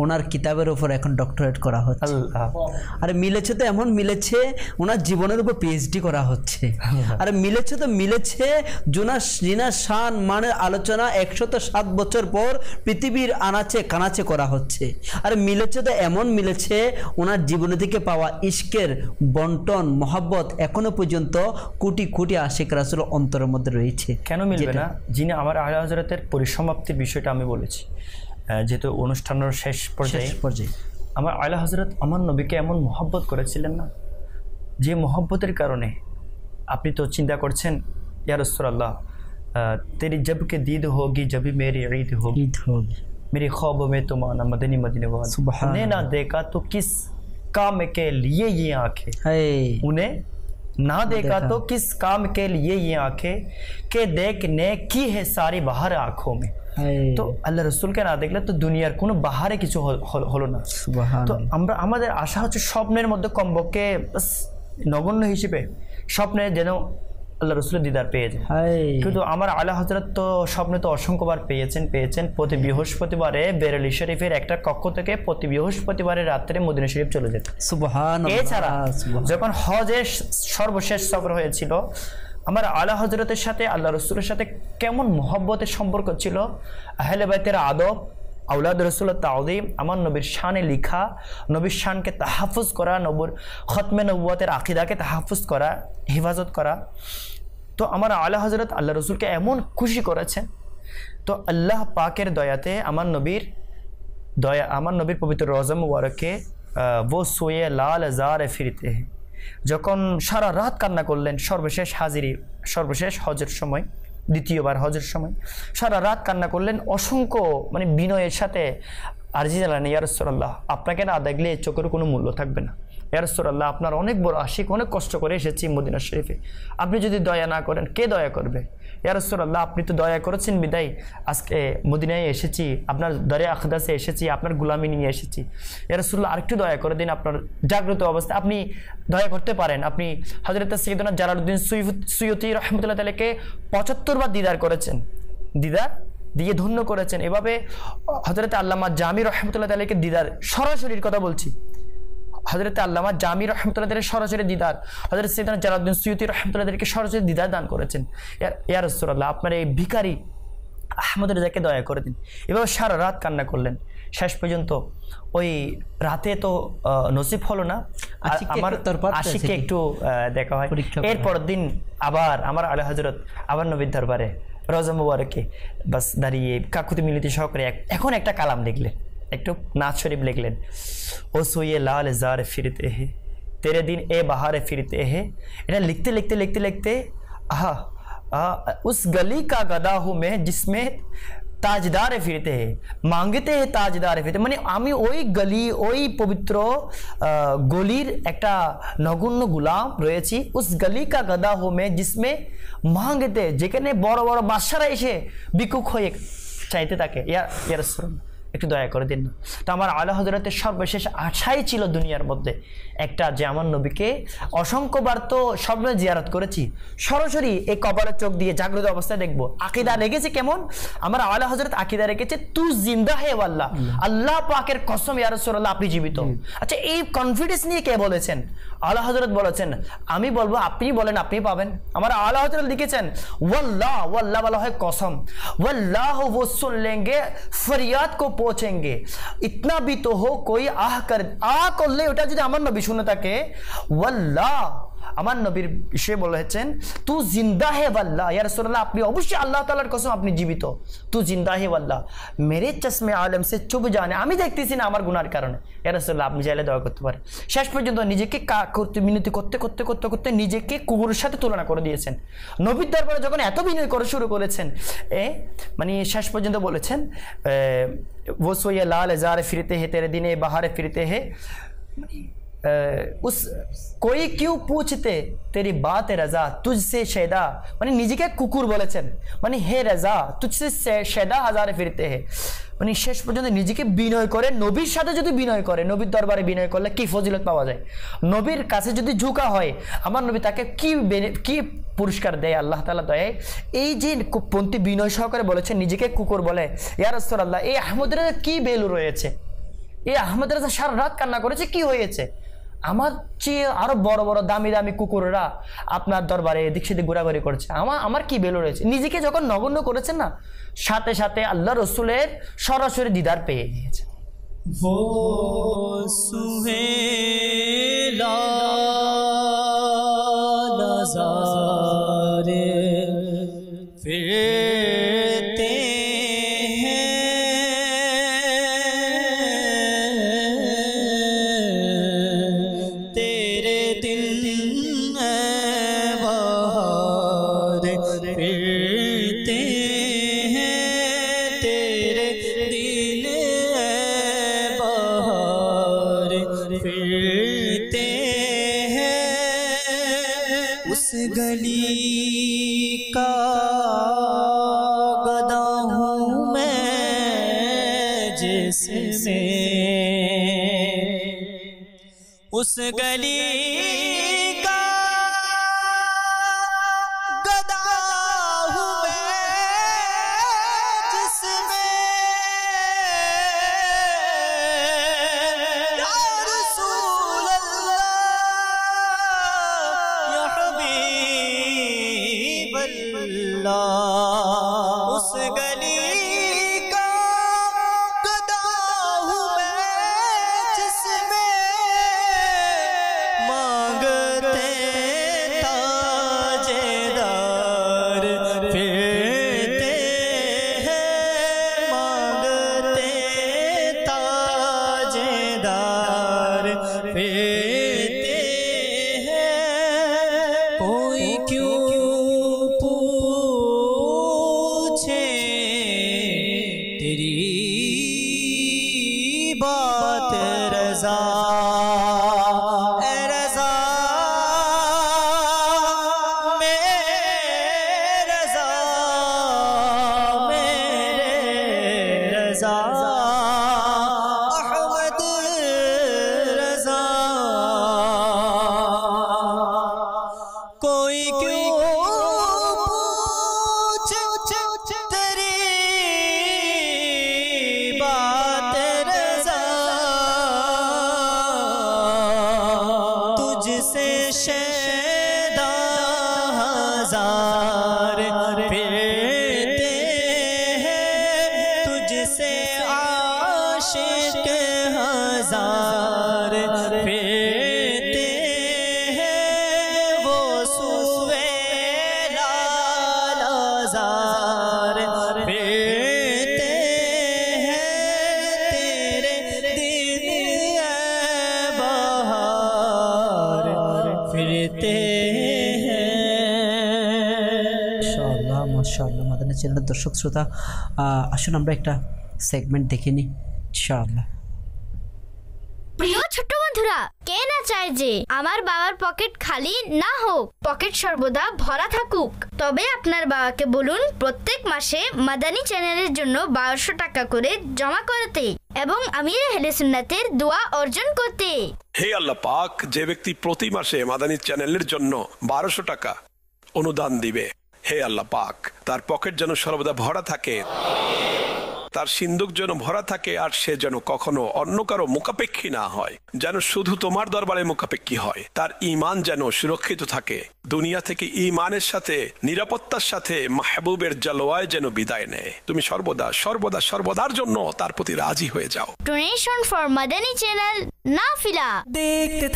ওনার কিতাবের উপর এখন ডক্টরেট করা হচ্ছে। আরে মিলেছে তো এমন মিলেছে, ওনার জীবনের উপর পিএইচডি করা হচ্ছে। আরে মিলেছে তো মিলেছে, জিনার শান মানের আলোচনা 107 বছর পর পৃথিবীর আনাচে কানাচে করা হচ্ছে। আরে মিলেছে তো এমন মিলেছে, ওনার জীবনে থেকে পাওয়া ইশকের বন্টন মহব্বত এখনো পর্যন্ত কোটি কোটি আশিক রাসূল অন্তরের মধ্যে রয়েছে। কেন মিলবে না? যিনি আমার আলা হযরতের পরিসমাপ্তির বিষয়টা আমি বলেছি, যেহেতু অনুষ্ঠানের শেষ পর্যায়ে আমার আলা হযরত আমার নবীকে এমন মহব্বত করেছিলেন না, যে মহব্বতের কারণে আপনি তো চিন্তা করছেন, ইয়া রাসূলুল্লাহ তেরি জব কে দীদ হোগি জবি মেরি ঈদ হোগি, मेरे ख्वाबों में तुम आना मदनी मदीने वाला, उन्हें ना देखा तो किस काम के लिए ये आंखें, उन्हें ना देखा तो किस काम के लिए ये आंखें के देखने की है सारी बाहर आंखों में। তো আল্লাহ রসুলকে না দেখলে তো দুনিয়ার কোনো বাহারে কিছু হলো না। তো আমরা আমাদের আশা হচ্ছে স্বপ্নের মধ্যে কমপক্ষে নগণ্য হিসেবে স্বপ্নে যেন আল্লাহ রসুলের দিদার পেয়ে যায়। কিন্তু আমার আলা হযরত তো স্বপ্নে তো অসংখ্যবার পেয়েছেন। প্রতি বৃহস্পতিবারে বেরেলি শরীফের একটা কক্ষ থেকে প্রতি বৃহস্পতিবারে রাত্রে মদিনা শরীফ চলে যেত। সুবহানাল্লাহ। এছাড়া যখন হজের সর্বশেষ সফর হয়েছিল, আমার আলা হযরতের সাথে আল্লাহ রসুলের সাথে কেমন মহব্বতের সম্পর্ক ছিল, আহলে বাইতের আদব, আওলাদ রসুলের তাওদীম, আমার নবীর শানে লিখা, নবীর শানকে তাহাফুজ করা, নবীর খতমে নবুয়তের আকীদাকে তাহাফুজ করা, হেফাজত করা। তো আমার আলা হযরত আল্লাহ রসুলকে এমন খুশি করেছেন। তো আল্লাহ পাকের দয়াতে আমার নবীর পবিত্র রওজা মুবারকে वो सोए लाल जार फिरते हैं, যখন সারা রাত কান্না করলেন সর্বশেষ হজের সময়, দ্বিতীয়বার হজের সময় সারা রাত কান্না করলেন, অসংখ্য মানে বিনয়ের সাথে আরজি জানালেন, ইয়া রাসূলুল্লাহ আপনাকে না দেখলে চোখের কোনো মূল্য থাকবে না। ইয়া রাসূলুল্লাহ আপনার অনেক বড় আশিক, অনেক কষ্ট করে এসেছি মদিনা শরীফে, আপনি যদি দয়া না করেন কে দয়া করবে? ইয়া রাসূলুল্লাহ আপনি তো দয়া করেছেন বিদায় আজকে মদিনায় এসেছি, আপনার দরে আকদাসে এসেছি, আপনার গোলামি নিয়ে এসেছি। ইয়া রাসূলুল্লাহ আরেকটু দয়া করে দিন, আপনার জাগ্রত অবস্থায় আপনি দয়া করতে পারেন। আপনি হযরত সাইয়্যিদুনা জালালউদ্দিন সুয়ুতি রাহমাতুল্লাহ আলাইহিকে 75 বার দিদার করেছেন, দিদার দিয়ে ধন্য করেছেন। এভাবে হযরত আল্লামা জামি রাহমাতুল্লাহ আলাইহিকে দিদার, সরাসরির কথা বলছি, হযরত আল্লামা জামি রাহমাতুল্লাহ আলাইহি সরাসরি দিদার, হযরত সাইয়্যিদুনা জালালউদ্দিন সুয়ুতি রাহমাতুল্লাহ আলাইহিকে সরাসরি দিদার দান করেছেন। ইয়া রাসূলুল্লাহ আপনার এই ভিখারি আহমদ রেজাকে দয়া করে দিন। এভাবে সারা রাত কান্না করলেন। শেষ পর্যন্ত ওই রাতে তো নসিব হলো না, আমার আশিককে একটু দেখা হয়। এরপর দিন আবার আমার আলা হযরত আবার নবীর দরবারে রওজা মুবারকে বাস দাঁড়িয়ে কাকুতি মিনতি সহকারে এখন একটা কালাম লিখলেন, একটু নাচ শরীফ লিখলেন, ও সোয়ে লাল जार फिरते हैं तेरे दिन ए बहार फिरते हैं। এটা লিখতে লিখতে লিখতে লিখতে আহা उस गली का गदा हूँ मैं जिसमें ताजदार फिरते हैं मांगते हैं ताजदार फिरते, মানে আমি ওই গলি, ওই পবিত্র গলির একটা নগণ্য গোলাম রয়েছি। উস গলি কা গদা হো মে জিসমে মাঙ্গতে, যেখানে বড় বড় বাদশারা এসে বিকুক হয়ে চাইতে থাকে, ইয়া রাসূলুল্লাহ একটু দয়া করে দিন না। তো আমার আলা হযরতের সর্বশেষ আশাই ছিল দুনিয়ার মধ্যে একটা, যে আমার নবীকে অসংখ্যবার তো স্বপ্নে জিয়ারত করেছি, সরাসরি এই কবরের চোখ দিয়ে জাগ্রত অবস্থায় দেখবো। আকীদা রেখেছে কেমন? আমার আলা হযরত আকীদা রেখেছে তু জিন্দা হে ওয়াল্লাহ, আল্লাহ পাকের কসম ইয়া রাসূলুল্লাহ আপনি জীবিত। আচ্ছা এই কনফিডেন্স নিয়ে কে বলেছেন? আলা হযরত বলেছেন, আমি বলবো আপনি বলেন আপনি পাবেন। আমার আলা হযরত লিখেছেন ওয়াল্লাহ, ওয়াল্লাহ বলা হয় কসম, ওয়াল্লাহ वो सुन लेंगे फरियाद को পৌঁছেঙ্গে, ইতনা भी तो हो कोई आह कर করলে ওটা যদি আমার নবী শুনে থাকে, ওয়াল্লাহ আমার নবীর বিষয়ে বলেছেন তু জিন্দা হে ওয়াল্লাহ, ইয়া রাসূলুল্লাহ আপনি অবশ্যই আল্লাহ তাআলার কসম আপনি জীবিত, তু জিন্দা হে ওয়াল্লাহ মেরে চশমে আলম সে চুপ জানে, আমি দেখতেছি না আমার গুনার কারণে। ইয়া রাসূলুল্লাহ আপনি চাইলে দয়া করতে পারেন। শেষ পর্যন্ত নিজেকে মিনতি করতে করতে করতে করতে নিজেকে কুকুরের সাথে তুলনা করে দিয়েছেন। নবীর দরবারে যখন এত বিনয় করে শুরু করেছেন, মানে শেষ পর্যন্ত বলেছেন वो सोए लाल जार फिरते हैं तेरे दिन बहार फिरते हैं, उस कोई क्यों पूछते तेरी बात रजा तुझसे शैदा মানে নিজেকে কুকুর বলেছেন মানে হে রাজা তুझसे शैदा हजारे फिरते हैं মানে শেষ পর্যন্ত নিজেকে বিনয় করে নবীর সাথে যদি বিনয় করে নবীর দরবারে বিনয় করলে কি ফজিলত পাওয়া যায় নবীর কাছে যদি ঝুঁকা হয় আমার নবী তাকে কি পুরস্কার দেয় আল্লাহ তাআলা দয়ায় এই যে পন্থী বিনয় সহকারে বলেছেন নিজেকে কুকুর বলে ইয়া রাসূলুল্লাহ এই আহমদের কি ভ্যালু রয়েছে এই আহমদ রাজা সারা রাত কান্না করেছে কি হয়েছে আমার চেয়ে আরো বড় বড় দামি দামি কুকুররা আপনার দরবারে এদিক সেদিক ঘোরাঘুরি করছে আমার কি ভ্যালু রয়েছে নিজেকে যখন নগণ্য করেছেন না সাথে সাথে আল্লাহ রসুলের সরাসরি দিদার পেয়ে গিয়েছে वो सुहेला नज़ारे फिरते गली का गदा हूँ मैं जिसमें उस गली का गदा हूँ मैं जिसमें या रसूल अल्लाह या हबीब उस गली का गदा हूँ मैं जिसमें मांगते ताजेदार फिरते हैं मांगते ताजेदार फिरते हैं कोई क्यों बात रजा रजा मेरे रजा अहमद रजा कोई क्यों पूछे तेरी बात तुझसे शैदा हजार फिरते हैं तुझसे आशिक हजार फिरते हैं वो सुवेला हजार फिरते हैं तेरे दिन बहार फिरते हैं মাশাআল্লাহ মাশাআল্লাহ মাদানী চ্যানেলের দর্শক শ্রোতা আসুন আমরা একটা সেগমেন্ট দেখে নিই ইনশাআল্লাহ প্রিয় ছোট বন্ধুরা কে না চায় যে আমার বাবার পকেট খালি না হোক পকেট সর্বদা ভরা থাকুক তবে আপনার বাবাকে বলুন প্রত্যেক মাসে মাদানী চ্যানেলের জন্য 1200 টাকা করে জমা করতে এবং আমির আহলে সুন্নাতের দোয়া অর্জন করতে হে আল্লাহ পাক যে ব্যক্তি প্রতি মাসে মাদানী চ্যানেলের জন্য 1200 টাকা অনুদান দিবে হে আল্লাহ পাক তার পকেট যেন সর্বদা ভরা থাকে তার সিন্দুক যেন ভরা থাকে আর সে যেন কখনো অন্য কারো মুখাপেক্ষী না হয় যেন শুধু তোমার দরবারে মুখাপেক্ষী হয় তার ঈমান যেন সুরক্ষিত থাকে দুনিয়া থেকে ঈমানের সাথে নিরাপত্তার সাথে মাহবুবের জালওয়ায় যেন বিদায় নেয় তুমি সর্বদা সর্বদা সর্বদার জন্য তার প্রতি রাজি হয়ে যাও ডোনেশন ফর মাদানী চ্যানেল নাফিলা দেখতে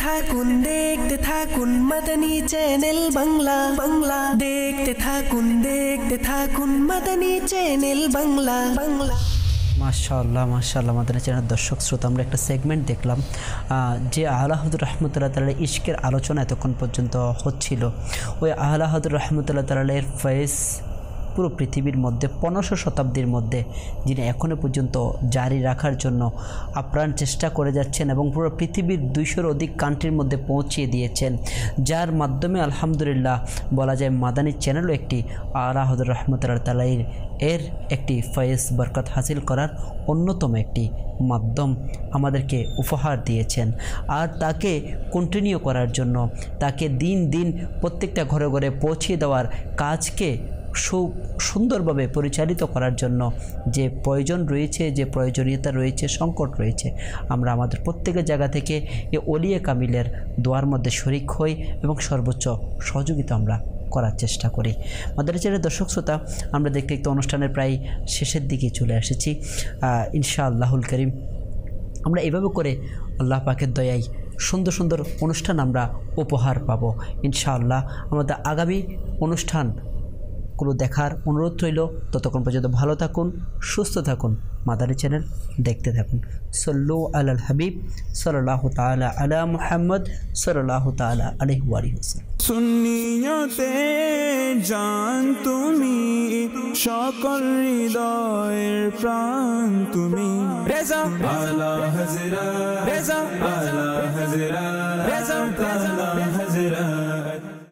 থাকুন মাদানী চ্যানেল বাংলা বাংলা দেখতে থাকুন মাদানী চ্যানেল বাংলা বাংলা মাশাআল্লাহ মাশাআল্লাহ মাদানী চ্যানেলের দর্শক শ্রোতা আমরা একটা সেগমেন্ট দেখলাম যে আলা হযরত রাহমাতুল্লাহ তাআলা ইশকের আলোচনা এতক্ষণ পর্যন্ত হচ্ছিল ওই আলা হযরত রাহমাতুল্লাহ তাআলার ফয়েজ পুরো পৃথিবীর মধ্যে 1500 শতাব্দীর মধ্যে যিনি এখনও পর্যন্ত জারি রাখার জন্য আপ্রাণ চেষ্টা করে যাচ্ছেন এবং পুরো পৃথিবীর 200-র অধিক কান্ট্রির মধ্যে পৌঁছিয়ে দিয়েছেন, যার মাধ্যমে আলহামদুলিল্লাহ বলা যায় মাদানী চ্যানেলও একটি আলা হযরত রাহমাতুল্লাহ তাআলার এর একটি ফয়েজ বরকত হাসিল করার অন্যতম একটি মাধ্যম আমাদেরকে উপহার দিয়েছেন। আর তাকে কন্টিনিউ করার জন্য, তাকে দিন দিন প্রত্যেকটা ঘরে ঘরে পৌঁছে দেওয়ার কাজকে সুন্দরভাবে পরিচালিত করার জন্য যে প্রয়োজন রয়েছে, যে প্রয়োজনীয়তা রয়েছে, সংকট রয়েছে, আমরা আমাদের প্রত্যেকের জায়গা থেকে এই ওলিয়ে কামিলের দোয়ার মধ্যে শরিক হই এবং সর্বোচ্চ সহযোগিতা আমরা করার চেষ্টা করি। মাদানী চ্যানেলের দর্শক শ্রোতা, আমরা দেখতে দেখতে অনুষ্ঠানের প্রায় শেষের দিকে চলে এসেছি। ইনশাআল্লাহুল করিম আমরা এভাবে করে আল্লাহ পাকের দয়ায় সুন্দর সুন্দর অনুষ্ঠান আমরা উপহার পাব ইনশাআল্লাহ। আমাদের আগামী অনুষ্ঠানগুলো দেখার অনুরোধ রইল। ততক্ষণ পর্যন্ত ভালো থাকুন, সুস্থ থাকুন, মাদানী চ্যানেল দেখতে থাকুন। সল্লু আলাল হাবিব সাল্লাল্লাহু তাআলা আলা মুহাম্মদ সাল্লাল্লাহু তাআলা আলাইহি ওয়া সাল্লাম। সুন্নিয়তে জান তুমি, সকল হৃদয়ের প্রাণ তুমি। রেজা আলা হযরত, রেজা আলা হযরত, রেজা আলা